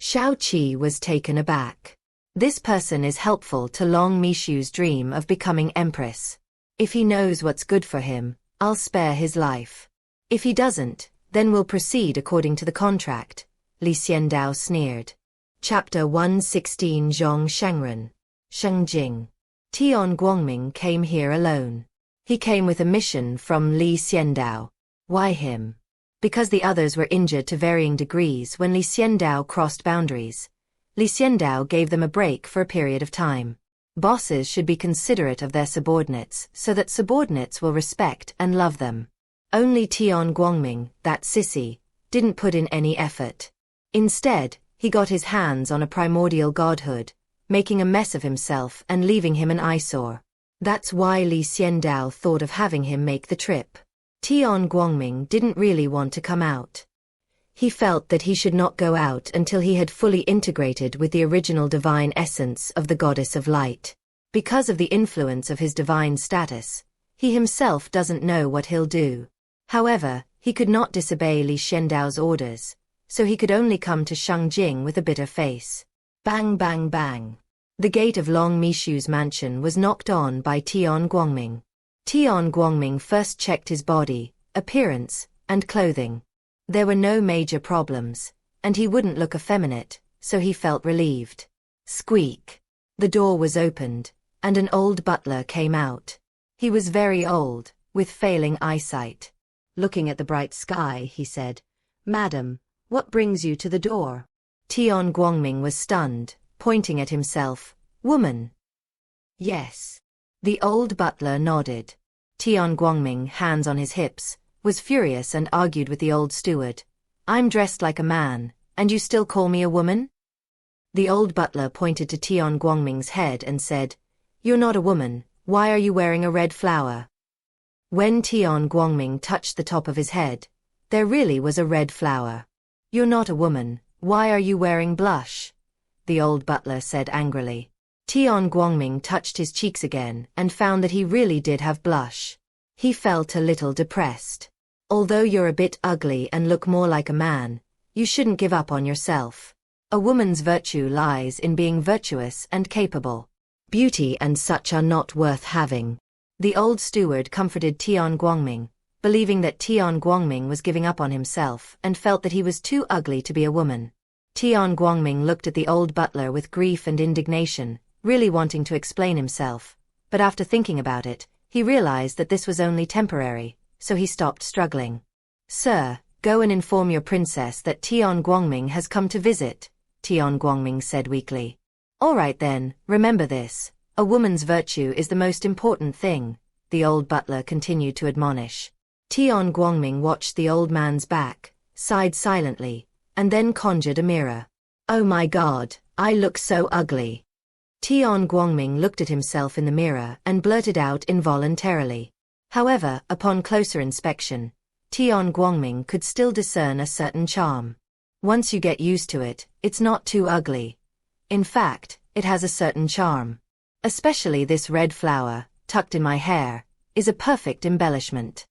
A: Xiaoqi was taken aback. This person is helpful to Long Mishu's dream of becoming empress. If he knows what's good for him, I'll spare his life. If he doesn't, then we'll proceed according to the contract, Li Xiandao sneered. Chapter 116 Zhong Shangren. Shengjing. Tian Guangming came here alone. He came with a mission from Li Xiandao. Why him? Because the others were injured to varying degrees when Li Xiandao crossed boundaries. Li Xiandao gave them a break for a period of time. Bosses should be considerate of their subordinates so that subordinates will respect and love them. Only Tian Guangming, that sissy, didn't put in any effort. Instead, he got his hands on a primordial godhood, making a mess of himself and leaving him an eyesore. That's why Li Xiandao thought of having him make the trip. Tian Guangming didn't really want to come out. He felt that he should not go out until he had fully integrated with the original divine essence of the goddess of light. Because of the influence of his divine status, he himself doesn't know what he'll do. However, he could not disobey Li Xiandao's orders, so he could only come to Shangjing with a bitter face. Bang bang bang. The gate of Long Mishu's mansion was knocked on by Tian Guangming. Tian Guangming first checked his body, appearance, and clothing. There were no major problems, and he wouldn't look effeminate, so he felt relieved. Squeak. The door was opened, and an old butler came out. He was very old, with failing eyesight. Looking at the bright sky, he said, Madam, what brings you to the door? Tian Guangming was stunned, pointing at himself. Woman. Yes. The old butler nodded. Tian Guangming, hands on his hips, was furious and argued with the old steward. I'm dressed like a man, and you still call me a woman? The old butler pointed to Tian Guangming's head and said, You're not a woman, why are you wearing a red flower? When Tian Guangming touched the top of his head, there really was a red flower. You're not a woman, why are you wearing blush? The old butler said angrily. Tian Guangming touched his cheeks again and found that he really did have blush. He felt a little depressed. Although you're a bit ugly and look more like a man, you shouldn't give up on yourself. A woman's virtue lies in being virtuous and capable. Beauty and such are not worth having. The old steward comforted Tian Guangming, believing that Tian Guangming was giving up on himself and felt that he was too ugly to be a woman. Tian Guangming looked at the old butler with grief and indignation, really wanting to explain himself, but after thinking about it, he realized that this was only temporary, so he stopped struggling. "Sir, go and inform your princess that Tian Guangming has come to visit," Tian Guangming said weakly. "All right then, remember this, a woman's virtue is the most important thing," the old butler continued to admonish. Tian Guangming watched the old man's back, sighed silently, and then conjured a mirror. "Oh my God, I look so ugly." Tian Guangming looked at himself in the mirror and blurted out involuntarily. However, upon closer inspection, Tian Guangming could still discern a certain charm. Once you get used to it, it's not too ugly. In fact, it has a certain charm. Especially this red flower, tucked in my hair, is a perfect embellishment.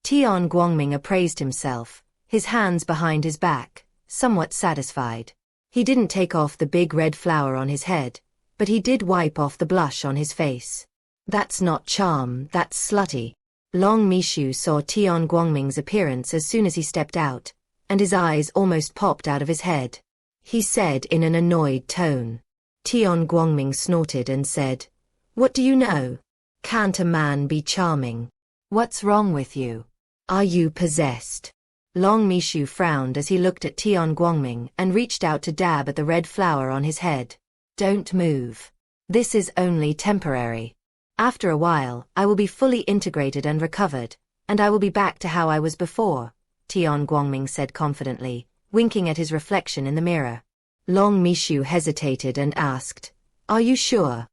A: Tian Guangming appraised himself, his hands behind his back, somewhat satisfied. He didn't take off the big red flower on his head, but he did wipe off the blush on his face. That's not charm, that's slutty. Long Mishu saw Tian Guangming's appearance as soon as he stepped out, and his eyes almost popped out of his head. He said in an annoyed tone. Tian Guangming snorted and said, "What do you know? Can't a man be charming? What's wrong with you? Are you possessed?" Long Mishu frowned as he looked at Tian Guangming and reached out to dab at the red flower on his head. "Don't move. This is only temporary. After a while, I will be fully integrated and recovered, and I will be back to how I was before," Tian Guangming said confidently, winking at his reflection in the mirror. Long Mishu hesitated and asked, "Are you sure?"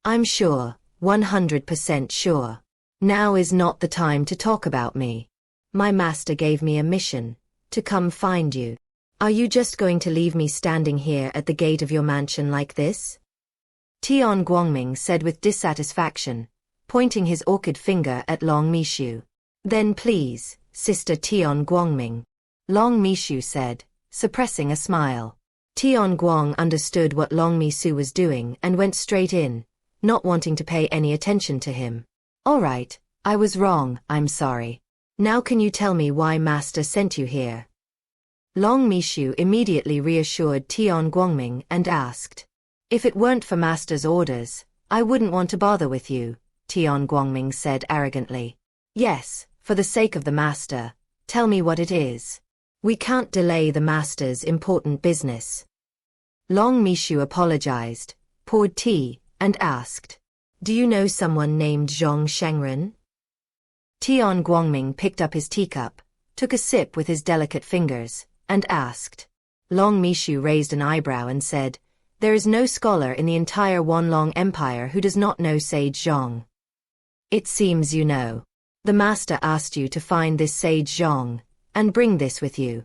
A: "I'm sure, 100% sure. Now is not the time to talk about me. My master gave me a mission, to come find you. Are you just going to leave me standing here at the gate of your mansion like this?" Tian Guangming said with dissatisfaction, pointing his orchid finger at Long Mishu. "Then please, Sister Tian Guangming," Long Mishu said, suppressing a smile. Tian Guang understood what Long Mishu was doing and went straight in, not wanting to pay any attention to him. "All right, I was wrong, I'm sorry. Now can you tell me why Master sent you here?" Long Mishu immediately reassured Tian Guangming and asked, "If it weren't for Master's orders, I wouldn't want to bother with you," Tian Guangming said arrogantly. "Yes, for the sake of the Master, tell me what it is. We can't delay the Master's important business." Long Mishu apologized, poured tea, and asked, "Do you know someone named Zhong Shengren?" Tian Guangming picked up his teacup, took a sip with his delicate fingers, and asked. Long Mishu raised an eyebrow and said, "There is no scholar in the entire Wanlong Empire who does not know Sage Zhong. It seems you know. The Master asked you to find this Sage Zhong, and bring this with you."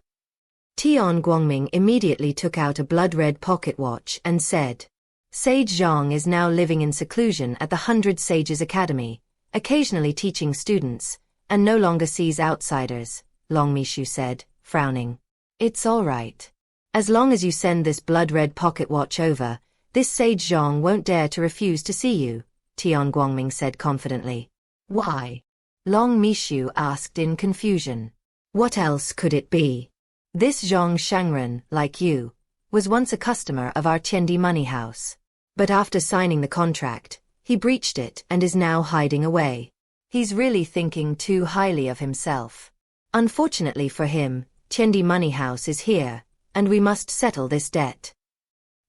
A: Tian Guangming immediately took out a blood-red pocket watch and said, "Sage Zhong is now living in seclusion at the 100 Sages Academy, occasionally teaching students, and no longer sees outsiders," Long Mishu said, frowning. "It's all right. As long as you send this blood-red pocket watch over, this Sage Zhong won't dare to refuse to see you," Tian Guangming said confidently. "Why?" Long Mishu asked in confusion. "What else could it be? This Zhong Shangren, like you, was once a customer of our Tiendi money house. But after signing the contract, he breached it and is now hiding away. He's really thinking too highly of himself. Unfortunately for him, Tiendi money house is here, and we must settle this debt."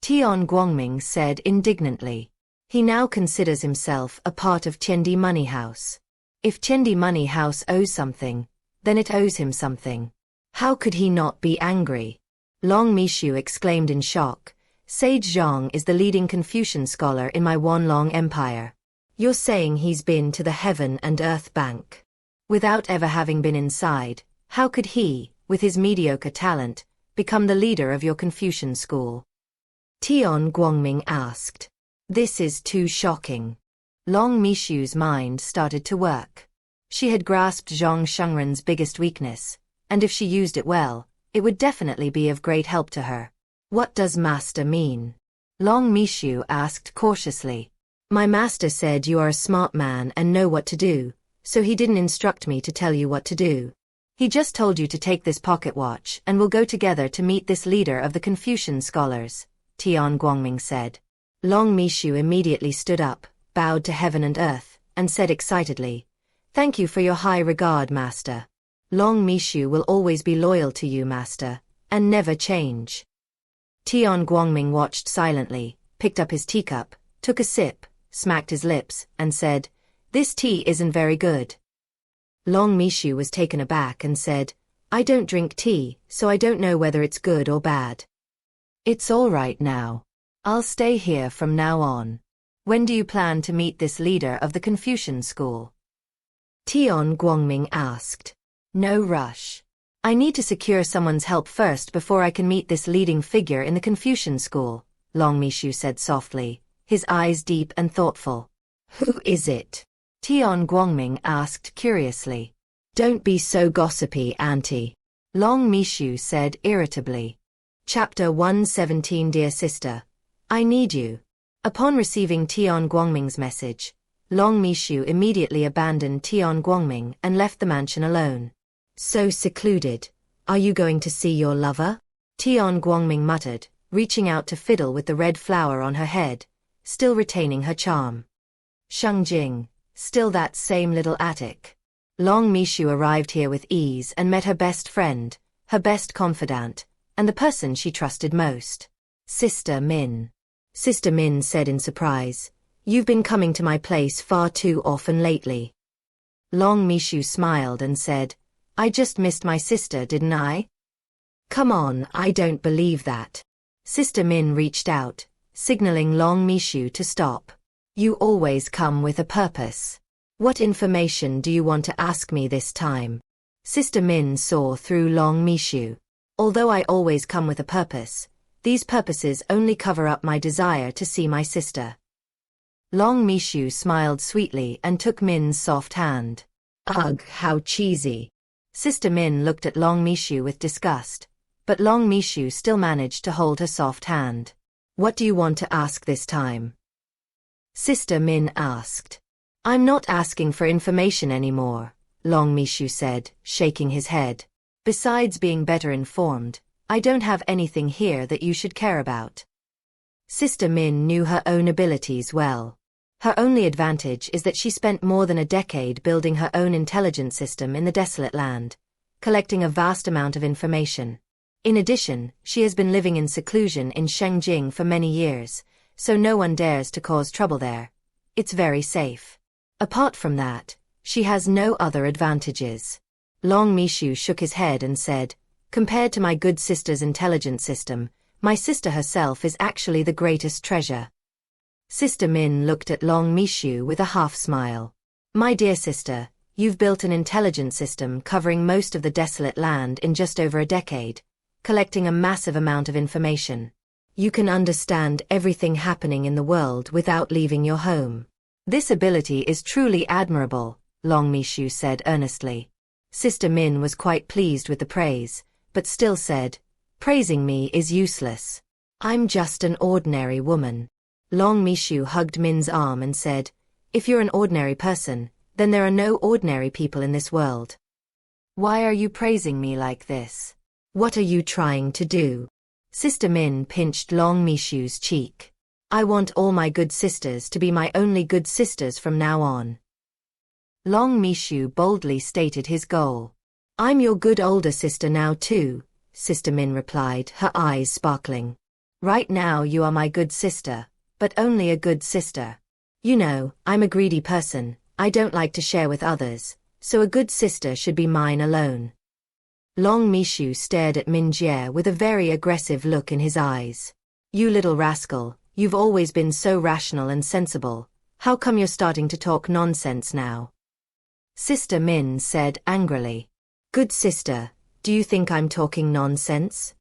A: Tian Guangming said indignantly. He now considers himself a part of Tiendi money house. If Tiendi money house owes something, then it owes him something. How could he not be angry? Long Mishu exclaimed in shock, "Sage Zhong is the leading Confucian scholar in my Wanlong Empire. You're saying he's been to the Heaven and Earth Bank? Without ever having been inside, how could he, with his mediocre talent, become the leader of your Confucian school?" Tian Guangming asked. "This is too shocking." Long Mishu's mind started to work. She had grasped Zhong Shengren's biggest weakness, and if she used it well, it would definitely be of great help to her. "What does Master mean?" Long Mishu asked cautiously. "My master said you are a smart man and know what to do, so he didn't instruct me to tell you what to do. He just told you to take this pocket watch and we'll go together to meet this leader of the Confucian scholars, Tian Guangming said. Long Mishu immediately stood up, bowed to heaven and earth, and said excitedly, "Thank you for your high regard, master. Long Mishu will always be loyal to you, master, and never change." Tian Guangming watched silently, picked up his teacup, took a sip, smacked his lips, and said, "This tea isn't very good." Long Mishu was taken aback and said, "I don't drink tea, so I don't know whether it's good or bad." "It's all right now. I'll stay here from now on. When do you plan to meet this leader of the Confucian school?" Tian Guangming asked. "No rush. I need to secure someone's help first before I can meet this leading figure in the Confucian school," Long Mishu said softly, his eyes deep and thoughtful. "Who is it?" Tian Guangming asked curiously. "Don't be so gossipy, auntie," Long Mishu said irritably. Chapter 117. Dear sister, I need you. Upon receiving Tian Guangming's message, Long Mishu immediately abandoned Tian Guangming and left the mansion alone. "So secluded. Are you going to see your lover?" Tian Guangming muttered, reaching out to fiddle with the red flower on her head, still retaining her charm. Shangjing, still that same little attic. Long Mishu arrived here with ease and met her best friend, her best confidant, and the person she trusted most. Sister Min. Sister Min said in surprise, "You've been coming to my place far too often lately." Long Mishu smiled and said, "I just missed my sister, didn't I?" "Come on, I don't believe that." Sister Min reached out, signaling Long Mishu to stop. "You always come with a purpose. What information do you want to ask me this time?" Sister Min saw through Long Mishu. "Although I always come with a purpose, these purposes only cover up my desire to see my sister." Long Mishu smiled sweetly and took Min's soft hand. "Ugh, how cheesy." Sister Min looked at Long Mishu with disgust, but Long Mishu still managed to hold her soft hand. "What do you want to ask this time?" Sister Min asked. "I'm not asking for information anymore," Long Mishu said, shaking his head. "Besides being better informed, I don't have anything here that you should care about." Sister Min knew her own abilities well. Her only advantage is that she spent more than a decade building her own intelligence system in the desolate land, collecting a vast amount of information. In addition, she has been living in seclusion in Shengjing for many years, so no one dares to cause trouble there. It's very safe. Apart from that, she has no other advantages. Long Mishu shook his head and said, "Compared to my good sister's intelligence system, my sister herself is actually the greatest treasure." Sister Min looked at Long Mishu with a half-smile. "My dear sister, you've built an intelligence system covering most of the desolate land in just over a decade, collecting a massive amount of information. You can understand everything happening in the world without leaving your home. This ability is truly admirable," Long Mishu said earnestly. Sister Min was quite pleased with the praise, but still said, "Praising me is useless. I'm just an ordinary woman." Long Mishu hugged Min's arm and said, "If you're an ordinary person, then there are no ordinary people in this world. Why are you praising me like this? What are you trying to do?" Sister Min pinched Long Mishu's cheek. "I want all my good sisters to be my only good sisters from now on." Long Mishu boldly stated his goal. "I'm your good older sister now too," Sister Min replied, her eyes sparkling. "Right now you are my good sister, but only a good sister. You know, I'm a greedy person, I don't like to share with others, so a good sister should be mine alone." Long Mishu stared at Min Jie with a very aggressive look in his eyes. "You little rascal, you've always been so rational and sensible, how come you're starting to talk nonsense now?" Sister Min said angrily. "Good sister, do you think I'm talking nonsense?"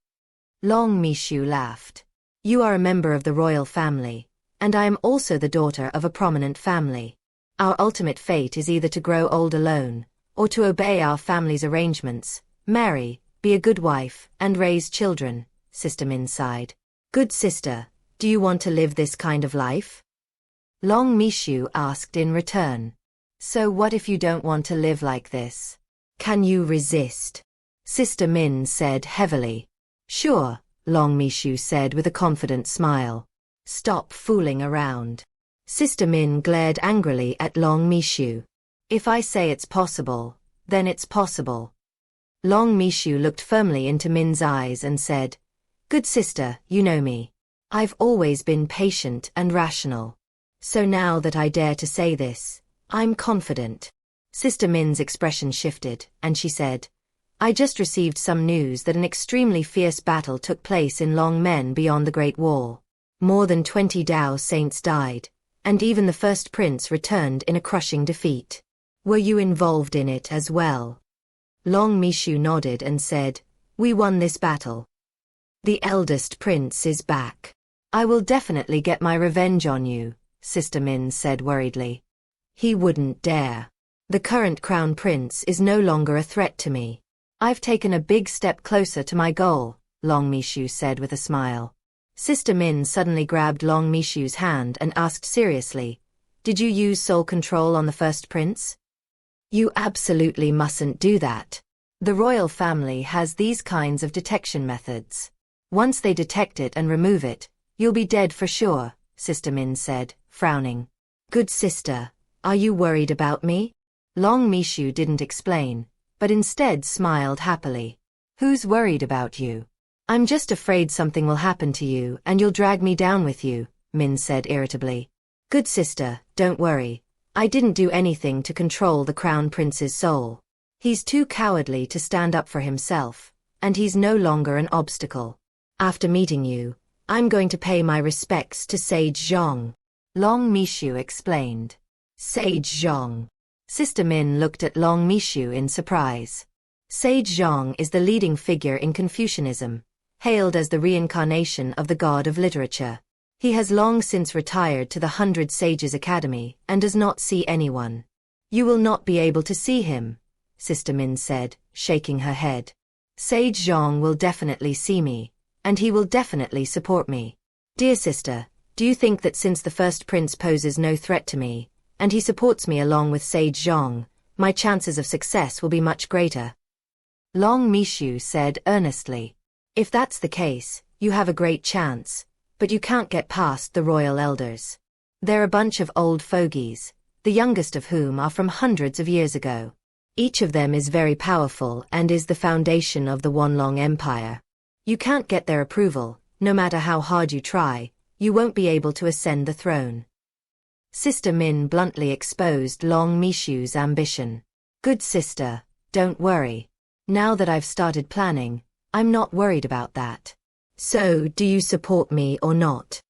A: Long Mishu laughed. "You are a member of the royal family, and I am also the daughter of a prominent family. Our ultimate fate is either to grow old alone, or to obey our family's arrangements, marry, be a good wife, and raise children," Sister Min sighed. "Good sister, do you want to live this kind of life?" Long Mishu asked in return. So what if you don't want to live like this? Can you resist? Sister Min said heavily. Sure, Long Mishu said with a confident smile. Stop fooling around. Sister Min glared angrily at Long Mishu. If I say it's possible, then it's possible. Long Mishu looked firmly into Min's eyes and said, Good sister, you know me. I've always been patient and rational. So now that I dare to say this, I'm confident. Sister Min's expression shifted, and she said, I just received some news that an extremely fierce battle took place in Long Men beyond the Great Wall. More than 20 Dao saints died, and even the first prince returned in a crushing defeat. Were you involved in it as well? Long Mishu nodded and said, We won this battle. The eldest prince is back. I will definitely get my revenge on you, Sister Min said worriedly. He wouldn't dare. The current crown prince is no longer a threat to me. I've taken a big step closer to my goal, Long Mishu said with a smile. Sister Min suddenly grabbed Long Mishu's hand and asked seriously, Did you use soul control on the first prince? You absolutely mustn't do that. The royal family has these kinds of detection methods. Once they detect it and remove it, you'll be dead for sure, Sister Min said, frowning. Good sister, are you worried about me? Long Mishu didn't explain, but instead smiled happily. Who's worried about you? I'm just afraid something will happen to you and you'll drag me down with you, Min said irritably. Good sister, don't worry. I didn't do anything to control the crown prince's soul. He's too cowardly to stand up for himself, and he's no longer an obstacle. After meeting you, I'm going to pay my respects to Sage Zhong. Long Mishu explained. Sage Zhong. Sister Min looked at Long Mishu in surprise. Sage Zhong is the leading figure in Confucianism, hailed as the reincarnation of the god of literature. He has long since retired to the 100 Sages Academy and does not see anyone. You will not be able to see him, Sister Min said, shaking her head. Sage Zhong will definitely see me, and he will definitely support me. Dear sister, do you think that since the first prince poses no threat to me, and he supports me along with Sage Zhong, my chances of success will be much greater? Long Mishu said earnestly. If that's the case, you have a great chance, but you can't get past the royal elders. They're a bunch of old fogies, the youngest of whom are from hundreds of years ago. Each of them is very powerful and is the foundation of the Wanlong Empire. You can't get their approval, no matter how hard you try, you won't be able to ascend the throne. Sister Min bluntly exposed Long Mishu's ambition. Good sister, don't worry. Now that I've started planning, I'm not worried about that. So, do you support me or not?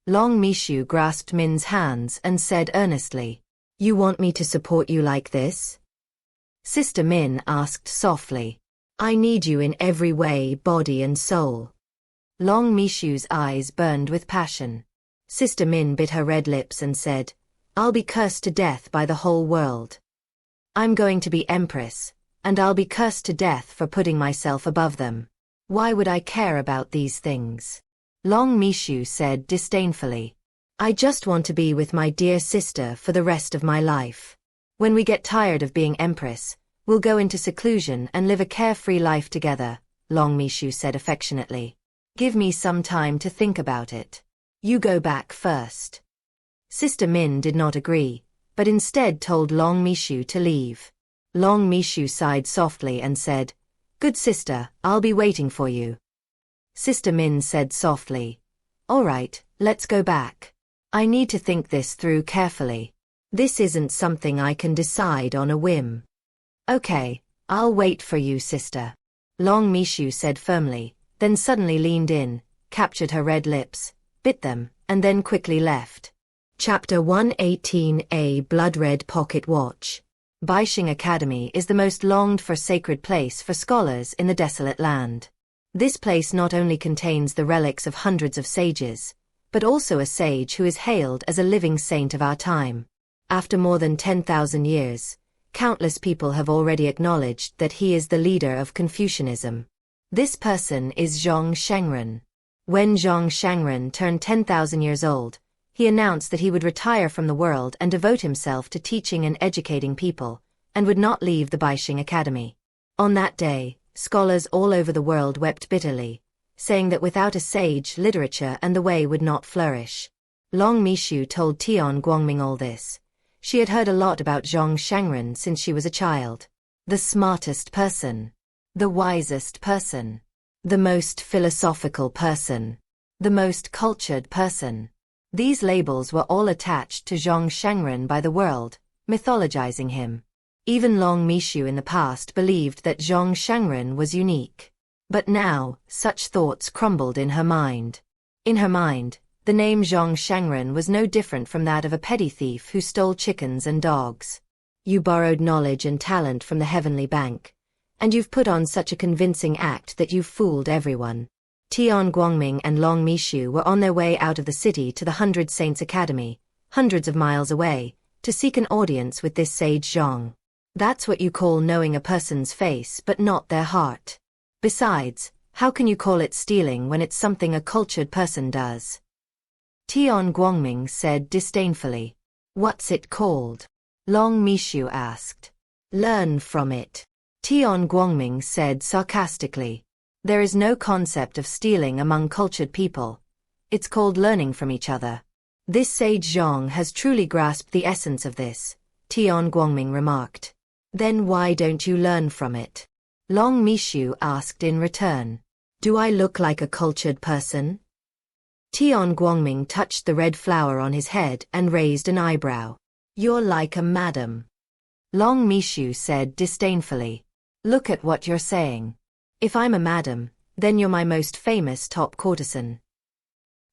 A: Long Mishu grasped Min's hands and said earnestly, You want me to support you like this? Sister Min asked softly. I need you in every way, body and soul. Long Mishu's eyes burned with passion. Sister Min bit her red lips and said, I'll be cursed to death by the whole world. I'm going to be empress, and I'll be cursed to death for putting myself above them. Why would I care about these things? Long Mishu said disdainfully. I just want to be with my dear sister for the rest of my life. When we get tired of being empress, we'll go into seclusion and live a carefree life together, Long Mishu said affectionately. Give me some time to think about it. You go back first. Sister Min did not agree, but instead told Long Mishu to leave. Long Mishu sighed softly and said, Good sister, I'll be waiting for you. Sister Min said softly, All right, let's go back. I need to think this through carefully. This isn't something I can decide on a whim. Okay, I'll wait for you, sister. Long Mishu said firmly, then suddenly leaned in, captured her red lips, bit them, and then quickly left. Chapter 118A Blood Red Pocket Watch. Baixing Academy is the most longed-for sacred place for scholars in the desolate land. This place not only contains the relics of hundreds of sages, but also a sage who is hailed as a living saint of our time. After more than 10,000 years, countless people have already acknowledged that he is the leader of Confucianism. This person is Zhong Shengren. When Zhong Shengren turned 10,000 years old, He announced that he would retire from the world and devote himself to teaching and educating people, and would not leave the Baixing Academy. On that day, scholars all over the world wept bitterly, saying that without a sage, literature and the way would not flourish. Long Mishu told Tian Guangming all this. She had heard a lot about Zhong Shangren since she was a child. The smartest person. The wisest person. The most philosophical person. The most cultured person. These labels were all attached to Zhong Shangren by the world, mythologizing him. Even Long Mishu in the past believed that Zhong Shangren was unique. But now, such thoughts crumbled in her mind. In her mind, the name Zhong Shangren was no different from that of a petty thief who stole chickens and dogs. You borrowed knowledge and talent from the heavenly bank, and you've put on such a convincing act that you've fooled everyone. Tian Guangming and Long Mishu were on their way out of the city to the 100 Saints Academy, hundreds of miles away, to seek an audience with this sage Zhong. That's what you call knowing a person's face but not their heart. Besides, how can you call it stealing when it's something a cultured person does? Tian Guangming said disdainfully. What's it called? Long Mishu asked. Learn from it. Tian Guangming said sarcastically. There is no concept of stealing among cultured people. It's called learning from each other. This sage Zhong has truly grasped the essence of this, Tian Guangming remarked. Then why don't you learn from it? Long Mishu asked in return. Do I look like a cultured person? Tian Guangming touched the red flower on his head and raised an eyebrow. You're like a madam. Long Mishu said disdainfully. Look at what you're saying. If I'm a madam, then you're my most famous top courtesan.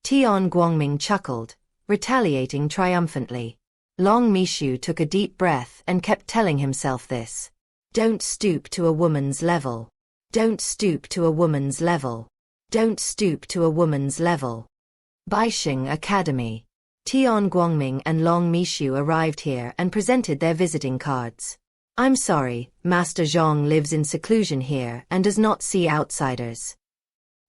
A: Tian Guangming chuckled, retaliating triumphantly. Long Mishu took a deep breath and kept telling himself this. Don't stoop to a woman's level. Don't stoop to a woman's level. Don't stoop to a woman's level. Baixing Academy. Tian Guangming and Long Mishu arrived here and presented their visiting cards. I'm sorry, Master Zhong lives in seclusion here and does not see outsiders.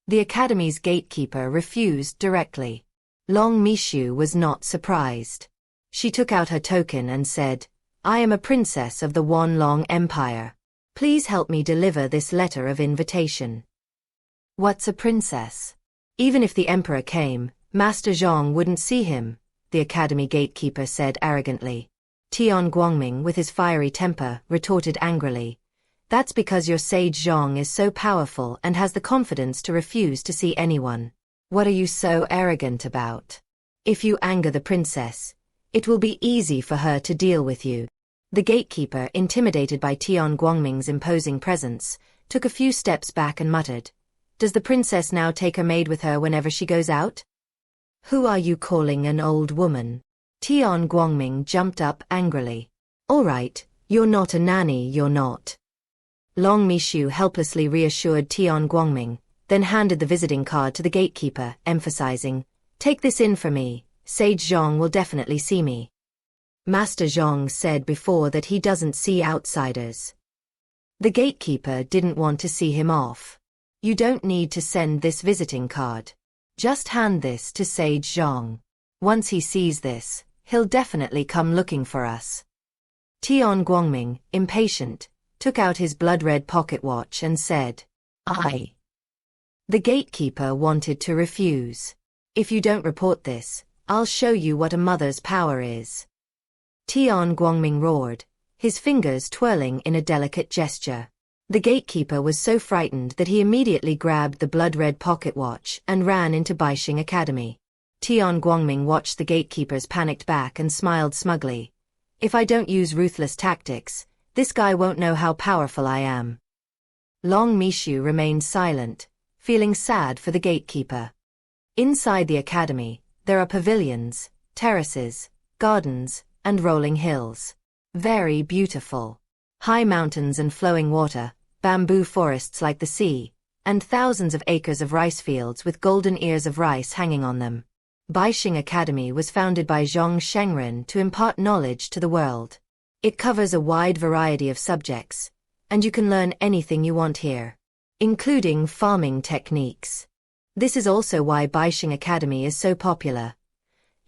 A: The academy's gatekeeper refused directly. Long Mishu was not surprised. She took out her token and said, I am a princess of the Wanlong Empire. Please help me deliver this letter of invitation. What's a princess? Even if the emperor came, Master Zhong wouldn't see him, the academy gatekeeper said arrogantly. Tian Guangming, with his fiery temper, retorted angrily. That's because your sage Zhong is so powerful and has the confidence to refuse to see anyone. What are you so arrogant about? If you anger the princess, it will be easy for her to deal with you. The gatekeeper, intimidated by Tian Guangming's imposing presence, took a few steps back and muttered. Does the princess now take her maid with her whenever she goes out? Who are you calling an old woman? Tian Guangming jumped up angrily. All right, you're not a nanny, you're not. Long Mishu helplessly reassured Tian Guangming, then handed the visiting card to the gatekeeper, emphasizing, Take this in for me, Sage Zhong will definitely see me. Master Zhong said before that he doesn't see outsiders. The gatekeeper didn't want to see him off. You don't need to send this visiting card. Just hand this to Sage Zhong. Once he sees this, he'll definitely come looking for us. Tian Guangming, impatient, took out his blood-red pocket watch and said, I. The gatekeeper wanted to refuse. If you don't report this, I'll show you what a mother's power is. Tian Guangming roared, his fingers twirling in a delicate gesture. The gatekeeper was so frightened that he immediately grabbed the blood-red pocket watch and ran into Baixing Academy. Tian Guangming watched the gatekeeper's panicked back and smiled smugly. If I don't use ruthless tactics, this guy won't know how powerful I am. Long Mishu remained silent, feeling sad for the gatekeeper. Inside the academy, there are pavilions, terraces, gardens, and rolling hills. Very beautiful. High mountains and flowing water, bamboo forests like the sea, and thousands of acres of rice fields with golden ears of rice hanging on them. Baixing Academy was founded by Zhong Shengren to impart knowledge to the world. It covers a wide variety of subjects, and you can learn anything you want here, including farming techniques. This is also why Baixing Academy is so popular.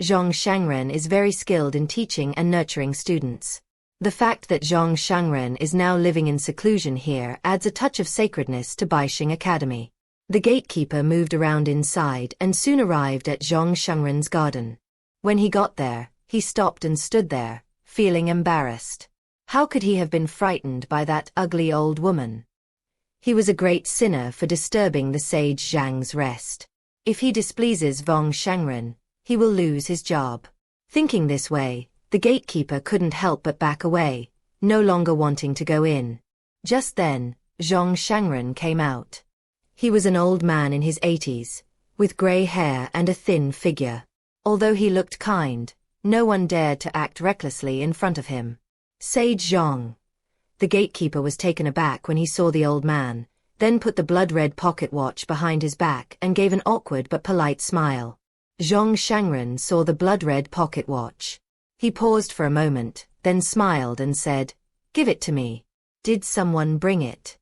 A: Zhong Shangren is very skilled in teaching and nurturing students. The fact that Zhong Shangren is now living in seclusion here adds a touch of sacredness to Baixing Academy. The gatekeeper moved around inside and soon arrived at Zhong Shangren's garden. When he got there, he stopped and stood there, feeling embarrassed. How could he have been frightened by that ugly old woman? He was a great sinner for disturbing the sage Zhang's rest. If he displeases Zhong Shangren, he will lose his job. Thinking this way, the gatekeeper couldn't help but back away, no longer wanting to go in. Just then, Zhong Shangren came out. He was an old man in his 80s, with grey hair and a thin figure. Although he looked kind, no one dared to act recklessly in front of him. Sage Zhong. The gatekeeper was taken aback when he saw the old man, then put the blood-red pocket watch behind his back and gave an awkward but polite smile. Zhong Shangren saw the blood-red pocket watch. He paused for a moment, then smiled and said, "Give it to me. Did someone bring it?"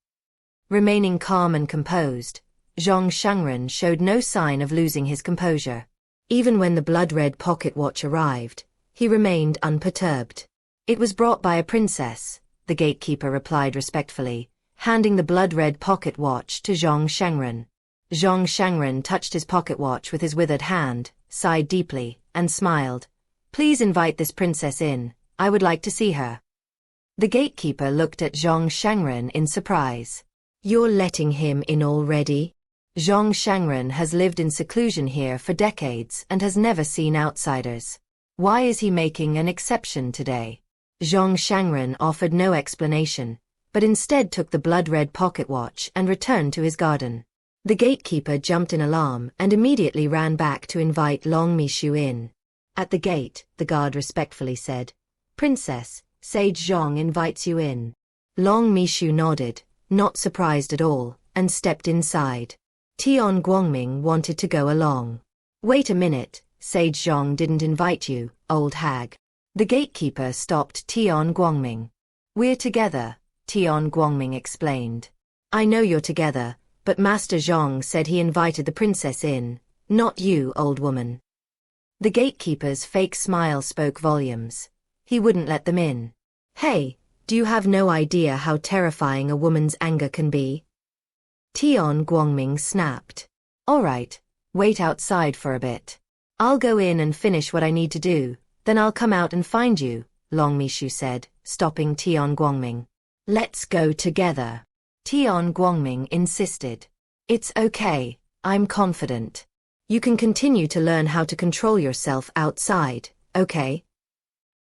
A: Remaining calm and composed, Zhong Shangren showed no sign of losing his composure. Even when the blood-red pocket watch arrived, he remained unperturbed. "It was brought by a princess," the gatekeeper replied respectfully, handing the blood-red pocket watch to Zhong Shangren. Zhong Shangren touched his pocket watch with his withered hand, sighed deeply, and smiled. "Please invite this princess in, I would like to see her." The gatekeeper looked at Zhong Shangren in surprise. "You're letting him in already?" Zhong Shangren has lived in seclusion here for decades and has never seen outsiders. Why is he making an exception today? Zhong Shangren offered no explanation, but instead took the blood-red pocket watch and returned to his garden. The gatekeeper jumped in alarm and immediately ran back to invite Long Mishu in. At the gate, the guard respectfully said, "Princess, Sage Zhong invites you in." Long Mishu nodded, not surprised at all, and stepped inside. Tian Guangming wanted to go along. "Wait a minute, Sage Zhong didn't invite you, old hag." The gatekeeper stopped Tian Guangming. "We're together," Tian Guangming explained. "I know you're together, but Master Zhong said he invited the princess in, not you, old woman." The gatekeeper's fake smile spoke volumes. He wouldn't let them in. "Hey, do you have no idea how terrifying a woman's anger can be?" Tian Guangming snapped. "All right, wait outside for a bit. I'll go in and finish what I need to do, then I'll come out and find you," Long Mishu said, stopping Tian Guangming. "Let's go together," Tian Guangming insisted. "It's okay, I'm confident. You can continue to learn how to control yourself outside, okay?"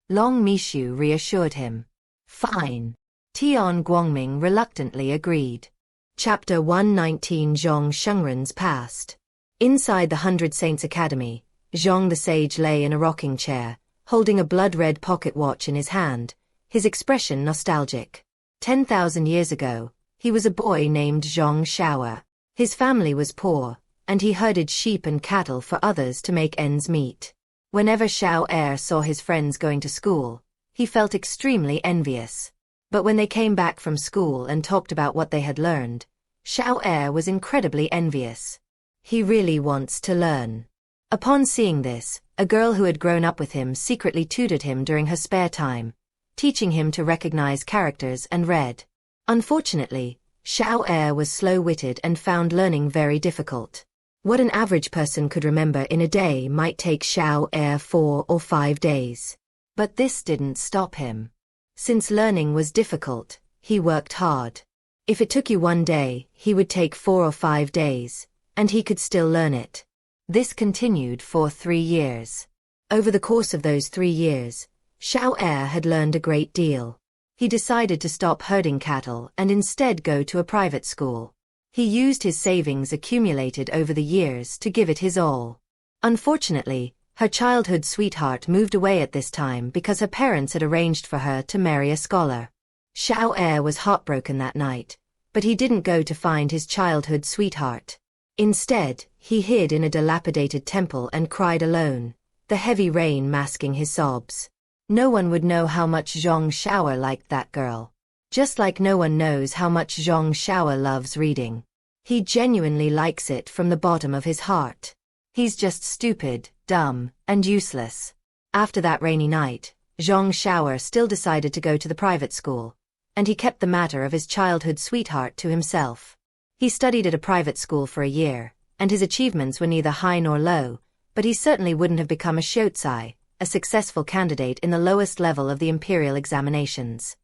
A: Long Mishu reassured him. "Fine." Tian Guangming reluctantly agreed. Chapter 119 Zhong Shangren's Past. Inside the 100 Saints Academy, Zhong the Sage lay in a rocking chair, holding a blood-red pocket watch in his hand, his expression nostalgic. 10,000 years ago, he was a boy named Zhong Xiao. His family was poor, and he herded sheep and cattle for others to make ends meet. Whenever Xiao saw his friends going to school, he felt extremely envious. But when they came back from school and talked about what they had learned, Xiao was incredibly envious. He really wants to learn. Upon seeing this, a girl who had grown up with him secretly tutored him during her spare time, teaching him to recognize characters and read. Unfortunately, Xiao was slow-witted and found learning very difficult. What an average person could remember in a day might take Xiao 4 or 5 days. But this didn't stop him. Since learning was difficult, he worked hard. If it took you 1 day, he would take 4 or 5 days, and he could still learn it. This continued for 3 years. Over the course of those 3 years, Xiao had learned a great deal. He decided to stop herding cattle and instead go to a private school. He used his savings accumulated over the years to give it his all. Unfortunately, her childhood sweetheart moved away at this time because her parents had arranged for her to marry a scholar. Xiao was heartbroken that night, but he didn't go to find his childhood sweetheart. Instead, he hid in a dilapidated temple and cried alone, the heavy rain masking his sobs. No one would know how much Zhong Xiao liked that girl. Just like no one knows how much Zhong Xiao loves reading. He genuinely likes it from the bottom of his heart. He's just stupid, dumb, and useless. After that rainy night, Zhang Xiao still decided to go to the private school, and he kept the matter of his childhood sweetheart to himself. He studied at a private school for a year, and his achievements were neither high nor low, but he certainly wouldn't have become a Shoucai, a successful candidate in the lowest level of the imperial examinations.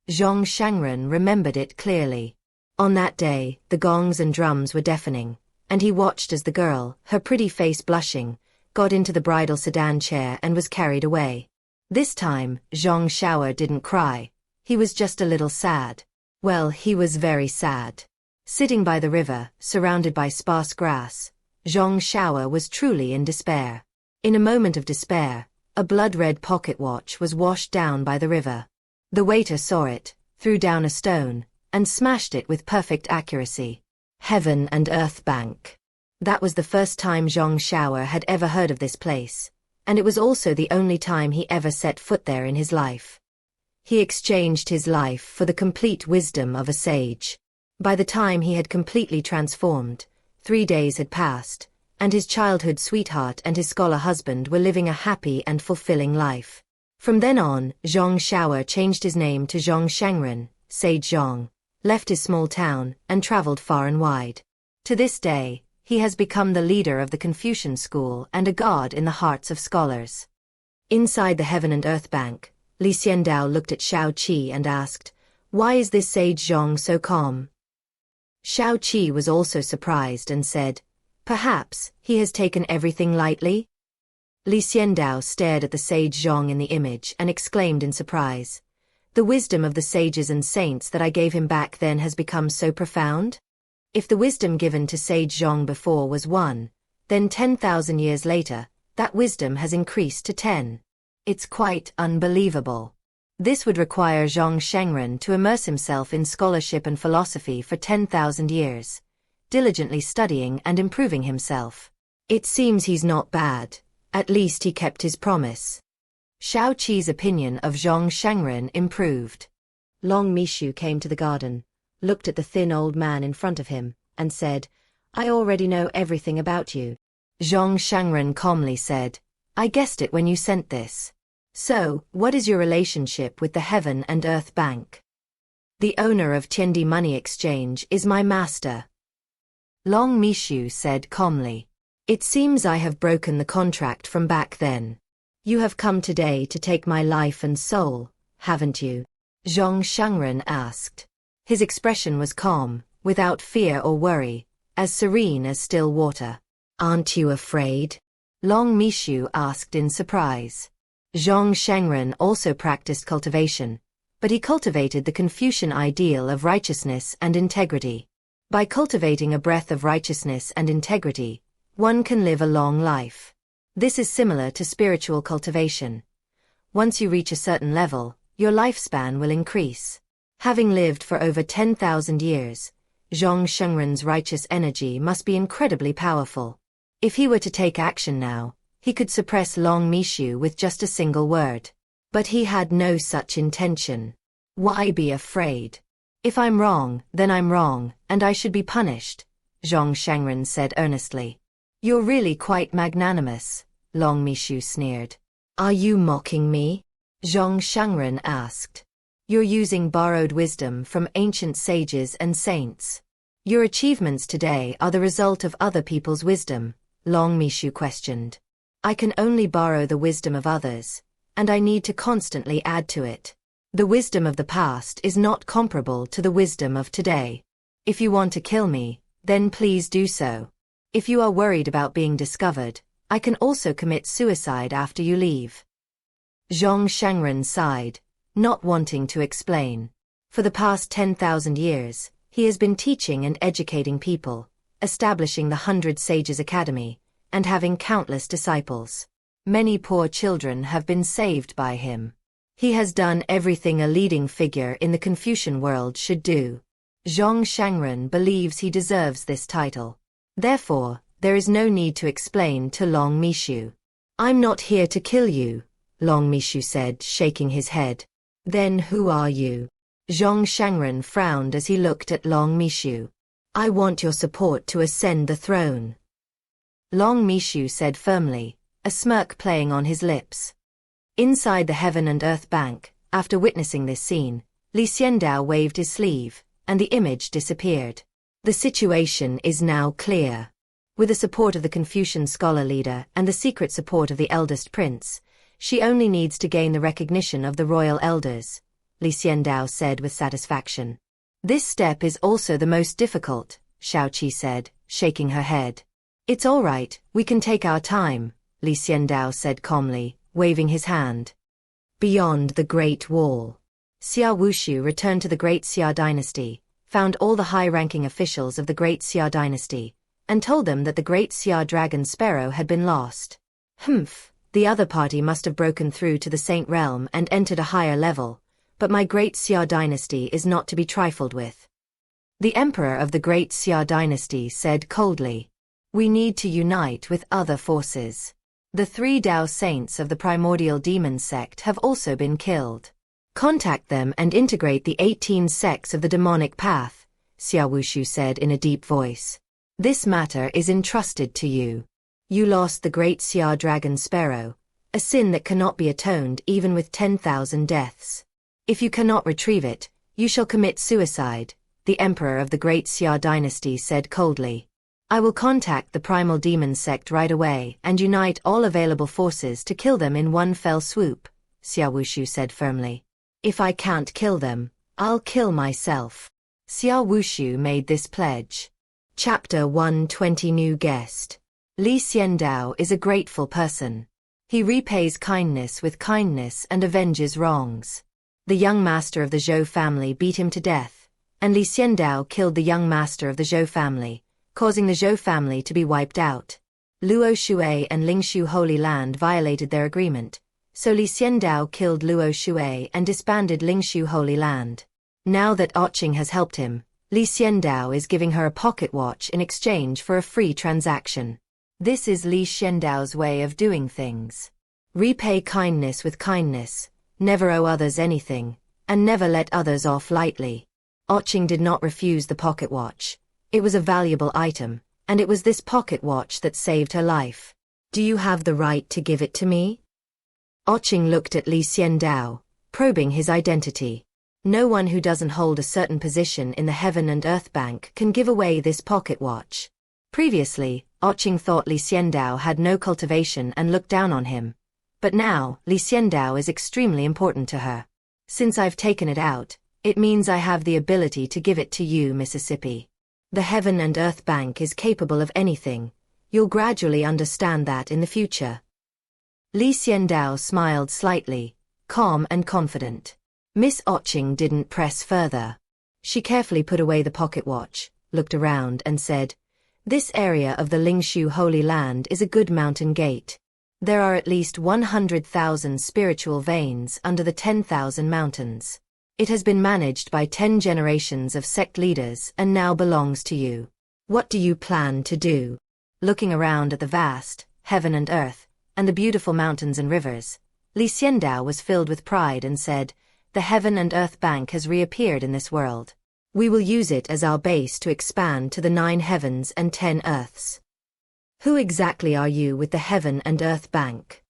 A: Zhang Shangren remembered it clearly. On that day, the gongs and drums were deafening, and he watched as the girl, her pretty face blushing, got into the bridal sedan chair and was carried away. This time, Zhang Xiao didn't cry. He was just a little sad. Well, he was very sad. Sitting by the river, surrounded by sparse grass, Zhang Xiao was truly in despair. In a moment of despair, a blood-red pocket watch was washed down by the river. The waiter saw it, threw down a stone, and smashed it with perfect accuracy. Heaven and Earth Bank. That was the first time Zhang Xiao had ever heard of this place, and it was also the only time he ever set foot there in his life. He exchanged his life for the complete wisdom of a sage. By the time he had completely transformed, 3 days had passed, and his childhood sweetheart and his scholar husband were living a happy and fulfilling life. From then on, Zhang Xiao changed his name to Zhang Shengren, Sage Zhang, left his small town, and traveled far and wide. To this day, he has become the leader of the Confucian school and a god in the hearts of scholars. Inside the Heaven and Earth Bank, Xiandao looked at Shao Qi and asked, "Why is this Sage Zhang so calm?" Shao Qi was also surprised and said, "Perhaps he has taken everything lightly?" Xiandao stared at the Sage Zhang in the image and exclaimed in surprise, "The wisdom of the sages and saints that I gave him back then has become so profound? If the wisdom given to Sage Zhang before was 1, then 10,000 years later, that wisdom has increased to 10. It's quite unbelievable." This would require Zhang Shengren to immerse himself in scholarship and philosophy for 10,000 years, diligently studying and improving himself. It seems he's not bad. At least he kept his promise. Shao Qi's opinion of Zhang Shengren improved. Long Mishu came to the garden, looked at the thin old man in front of him, and said, "I already know everything about you." Zhang Shengren calmly said, "I guessed it when you sent this. So, what is your relationship with the Heaven and Earth Bank?" "The owner of Tiandi Money Exchange is my master." Long Mishu said calmly, "It seems I have broken the contract from back then. You have come today to take my life and soul, haven't you?" Zhang Shengren asked. His expression was calm, without fear or worry, as serene as still water. "Aren't you afraid?" Long Mishu asked in surprise. Zhang Shengren also practiced cultivation, but he cultivated the Confucian ideal of righteousness and integrity. By cultivating a breath of righteousness and integrity, one can live a long life. This is similar to spiritual cultivation. Once you reach a certain level, your lifespan will increase. Having lived for over 10,000 years, Zhang Shengren's righteous energy must be incredibly powerful. If he were to take action now, he could suppress Long Mishu with just a single word. But he had no such intention. Why be afraid? "If I'm wrong, then I'm wrong, and I should be punished," Zhang Shengren said earnestly. "You're really quite magnanimous," Long Mishu sneered. "Are you mocking me?" Zhang Shengren asked. "You're using borrowed wisdom from ancient sages and saints. Your achievements today are the result of other people's wisdom," Long Mishu questioned. "I can only borrow the wisdom of others, and I need to constantly add to it. The wisdom of the past is not comparable to the wisdom of today. If you want to kill me, then please do so. If you are worried about being discovered, I can also commit suicide after you leave." Zhang Shengren sighed, not wanting to explain. For the past 10,000 years, he has been teaching and educating people, establishing the 100 Sages Academy, and having countless disciples. Many poor children have been saved by him. He has done everything a leading figure in the Confucian world should do. Zhang Shengren believes he deserves this title. Therefore, there is no need to explain to Long Mishu. "I'm not here to kill you," Long Mishu said, shaking his head. "Then who are you?" Zhang Shengren frowned as he looked at Long Mishu. "I want your support to ascend the throne." Long Mishu said firmly, a smirk playing on his lips. Inside the Heaven and Earth Bank, after witnessing this scene, Xiandao waved his sleeve, and the image disappeared. The situation is now clear. With the support of the Confucian scholar leader and the secret support of the eldest prince, she only needs to gain the recognition of the royal elders, Xiandao said with satisfaction. This step is also the most difficult, Xiaoqi said, shaking her head. It's all right, we can take our time, Xiandao said calmly, waving his hand. Beyond the Great Wall. Xia Wushu returned to the Great Xia dynasty, found all the high-ranking officials of the Great Xia dynasty, and told them that the Great Xia dragon sparrow had been lost. Humph, the other party must have broken through to the Saint Realm and entered a higher level, but my Great Xia dynasty is not to be trifled with. The emperor of the Great Xia dynasty said coldly. We need to unite with other forces. The 3 Dao saints of the primordial demon sect have also been killed. Contact them and integrate the 18 sects of the demonic path, Xia Wushu said in a deep voice. This matter is entrusted to you. You lost the Great Xia dragon sparrow, a sin that cannot be atoned even with 10,000 deaths. If you cannot retrieve it, you shall commit suicide, the emperor of the Great Xia dynasty said coldly. I will contact the primal demon sect right away and unite all available forces to kill them in one fell swoop, Xia Wushu said firmly. If I can't kill them, I'll kill myself. Xia Wushu made this pledge. Chapter 120 New Guest. Xiandao is a grateful person. He repays kindness with kindness and avenges wrongs. The young master of the Zhou family beat him to death, and Xiandao killed the young master of the Zhou family, causing the Zhou family to be wiped out. Luo Shui and Lingshu Holy Land violated their agreement, so Xiandao killed Luo Shui and disbanded Lingshu Holy Land. Now that Oching has helped him, Xiandao is giving her a pocket watch in exchange for a free transaction. This is Xiandao's way of doing things. Repay kindness with kindness, never owe others anything, and never let others off lightly. Oching did not refuse the pocket watch. It was a valuable item, and it was this pocket watch that saved her life. Do you have the right to give it to me? Oching looked at Xiandao, probing his identity. No one who doesn't hold a certain position in the Heaven and Earth Bank can give away this pocket watch. Previously, Oching thought Xiandao had no cultivation and looked down on him. But now, Xiandao is extremely important to her. Since I've taken it out, it means I have the ability to give it to you, Mississippi. The Heaven and Earth Bank is capable of anything. You'll gradually understand that in the future. Xiandao smiled slightly, calm and confident. Miss Oching didn't press further. She carefully put away the pocket watch, looked around and said, This area of the Lingshu Holy Land is a good mountain gate. There are at least 100,000 spiritual veins under the 10,000 mountains. It has been managed by 10 generations of sect leaders and now belongs to you. What do you plan to do? Looking around at the vast heaven and earth, and the beautiful mountains and rivers, Xiandao was filled with pride and said, The Heaven and Earth Bank has reappeared in this world. We will use it as our base to expand to the 9 heavens and 10 earths. Who exactly are you with the Heaven and Earth Bank?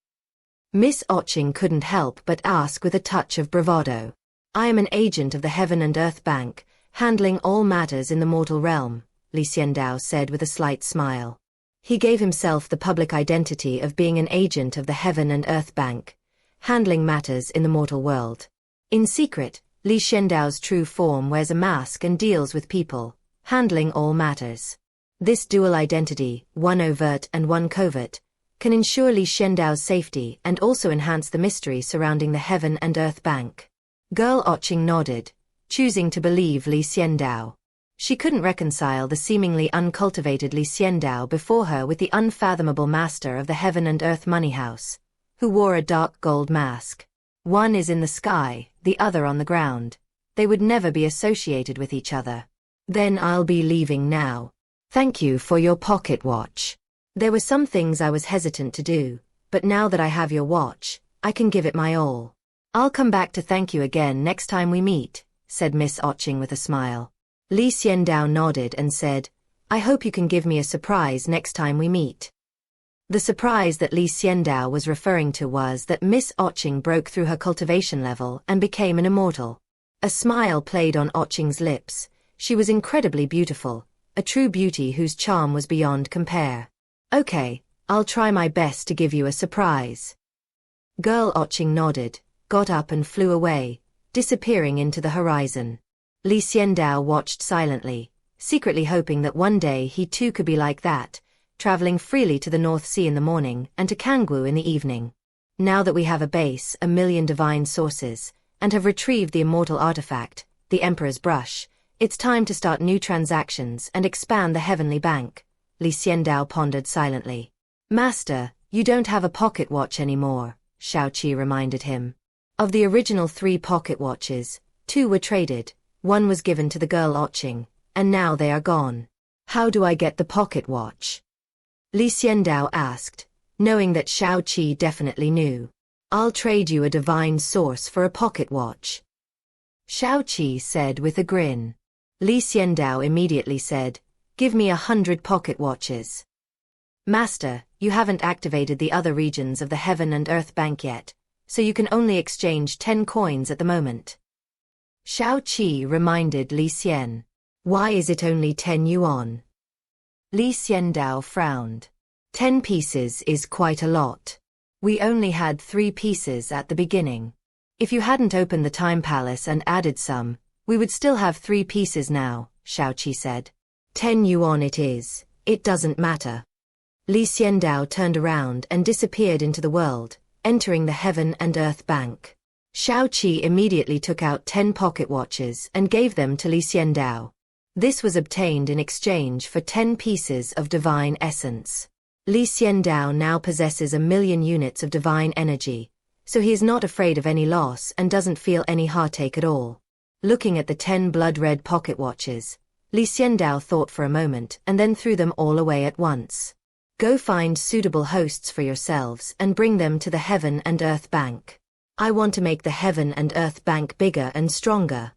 A: Miss Oching couldn't help but ask with a touch of bravado. I am an agent of the Heaven and Earth Bank, handling all matters in the mortal realm, Xiandao said with a slight smile. He gave himself the public identity of being an agent of the Heaven and Earth Bank, handling matters in the mortal world. In secret, Xiandao's true form wears a mask and deals with people, handling all matters. This dual identity, one overt and one covert, can ensure Xiandao's safety and also enhance the mystery surrounding the Heaven and Earth Bank. Girl Oching nodded, choosing to believe Xiandao. She couldn't reconcile the seemingly uncultivated Xiandao before her with the unfathomable master of the Heaven and Earth Money House, who wore a dark gold mask. One is in the sky, the other on the ground. They would never be associated with each other. Then I'll be leaving now. Thank you for your pocket watch. There were some things I was hesitant to do, but now that I have your watch, I can give it my all. I'll come back to thank you again next time we meet, said Miss Oching with a smile. Xiandao nodded and said, I hope you can give me a surprise next time we meet. The surprise that Li Xiandao was referring to was that Miss Oching broke through her cultivation level and became an immortal. A smile played on Oching's lips. She was incredibly beautiful, a true beauty whose charm was beyond compare. Okay, I'll try my best to give you a surprise. Girl Oching nodded, got up and flew away, disappearing into the horizon. Li Xiandao watched silently, secretly hoping that one day he too could be like that, traveling freely to the North Sea in the morning and to Kangwu in the evening. Now that we have a base, 1,000,000 divine sources, and have retrieved the immortal artifact, the Emperor's Brush, it's time to start new transactions and expand the Heavenly Bank. Li Xiandao pondered silently. Master, you don't have a pocket watch anymore, Xiaoqi reminded him. Of the original 3 pocket watches, 2 were traded, 1 was given to the girl Oching, and now they are gone. How do I get the pocket watch? Li Xiandao asked, knowing that Xiaoqi definitely knew. I'll trade you a divine source for a pocket watch, Xiaoqi said with a grin. Li Xiandao immediately said, give me 100 pocket watches. Master, you haven't activated the other regions of the Heaven and Earth Bank yet, so you can only exchange 10 coins at the moment. Xiaoqi reminded Li Xian. Why is it only 10 yuan? Li Xiandao frowned. 10 pieces is quite a lot. We only had 3 pieces at the beginning. If you hadn't opened the Time Palace and added some, we would still have 3 pieces now, Xiaoqi said. 10 yuan it is, it doesn't matter. Li Xiandao turned around and disappeared into the world, entering the Heaven and Earth Bank. Xiaoqi immediately took out 10 pocket watches and gave them to Li Xiandao. This was obtained in exchange for 10 pieces of divine essence. Li Xiandao now possesses 1,000,000 units of divine energy, so he is not afraid of any loss and doesn't feel any heartache at all. Looking at the 10 blood-red pocket watches, Li Xiandao thought for a moment and then threw them all away at once. Go find suitable hosts for yourselves and bring them to the Heaven and Earth Bank. I want to make the Heaven and Earth Bank bigger and stronger.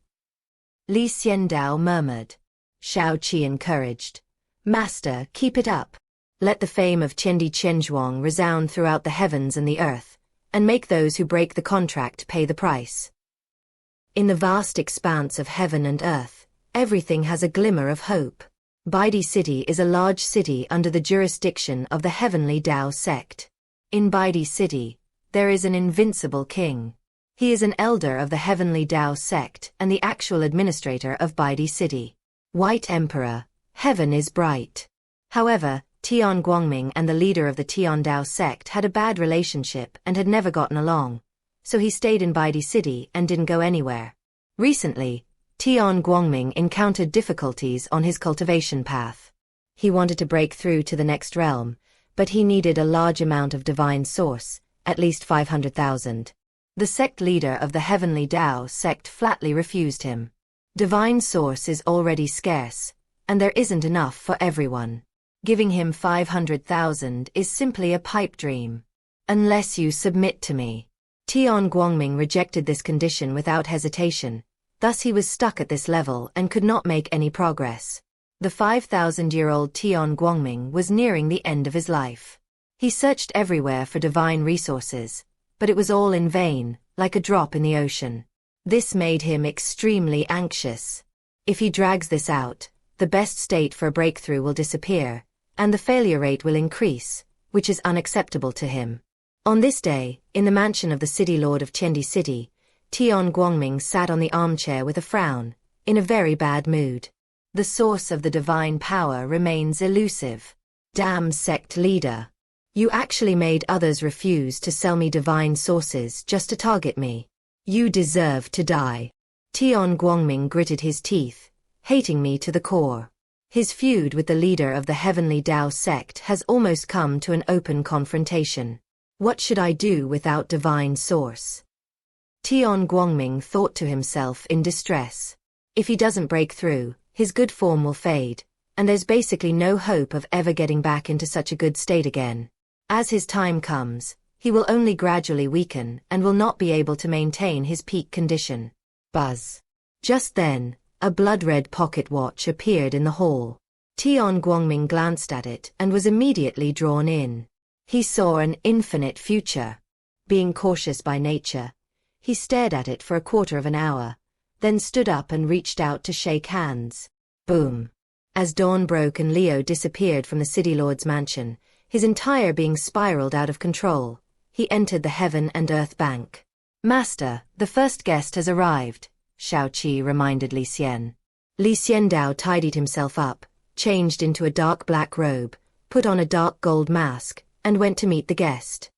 A: Li Xiandao murmured. Xiaoqi encouraged. Master, keep it up. Let the fame of Qiandi Qianzhuang resound throughout the heavens and the earth, and make those who break the contract pay the price. In the vast expanse of heaven and earth, everything has a glimmer of hope. Baidi City is a large city under the jurisdiction of the Heavenly Dao sect. In Baidi City, there is an invincible king. He is an elder of the Heavenly Dao sect and the actual administrator of Baidi City. White Emperor, heaven is bright. However, Tian Guangming and the leader of the Tian Dao sect had a bad relationship and had never gotten along, so he stayed in Baidi City and didn't go anywhere. Recently, Tian Guangming encountered difficulties on his cultivation path. He wanted to break through to the next realm, but he needed a large amount of divine source, at least 500,000. The sect leader of the Heavenly Dao sect flatly refused him. Divine source is already scarce, and there isn't enough for everyone. Giving him 500,000 is simply a pipe dream. Unless you submit to me. Tian Guangming rejected this condition without hesitation, thus he was stuck at this level and could not make any progress. The 5,000-year-old Tian Guangming was nearing the end of his life. He searched everywhere for divine resources, but it was all in vain, like a drop in the ocean. This made him extremely anxious. If he drags this out, the best state for a breakthrough will disappear, and the failure rate will increase, which is unacceptable to him. On this day, in the mansion of the city lord of Qiandi City, Tian Guangming sat on the armchair with a frown, in a very bad mood. The source of the divine power remains elusive. Damn sect leader. You actually made others refuse to sell me divine sources just to target me. You deserve to die. Tian Guangming gritted his teeth, hating me to the core. His feud with the leader of the Heavenly Dao sect has almost come to an open confrontation. What should I do without divine source? Tian Guangming thought to himself in distress. If he doesn't break through, his good form will fade, and there's basically no hope of ever getting back into such a good state again. As his time comes, he will only gradually weaken and will not be able to maintain his peak condition. Buzz. Just then, a blood-red pocket watch appeared in the hall. Tian Guangming glanced at it and was immediately drawn in. He saw an infinite future. Being cautious by nature, he stared at it for a quarter of an hour, then stood up and reached out to shake hands. Boom. As dawn broke and Leo disappeared from the city lord's mansion, his entire being spiraled out of control. He entered the heaven and earth bank. Master, the first guest has arrived, Shaoqi reminded Li Xian. Xiandao tidied himself up, changed into a dark black robe, put on a dark gold mask, and went to meet the guest.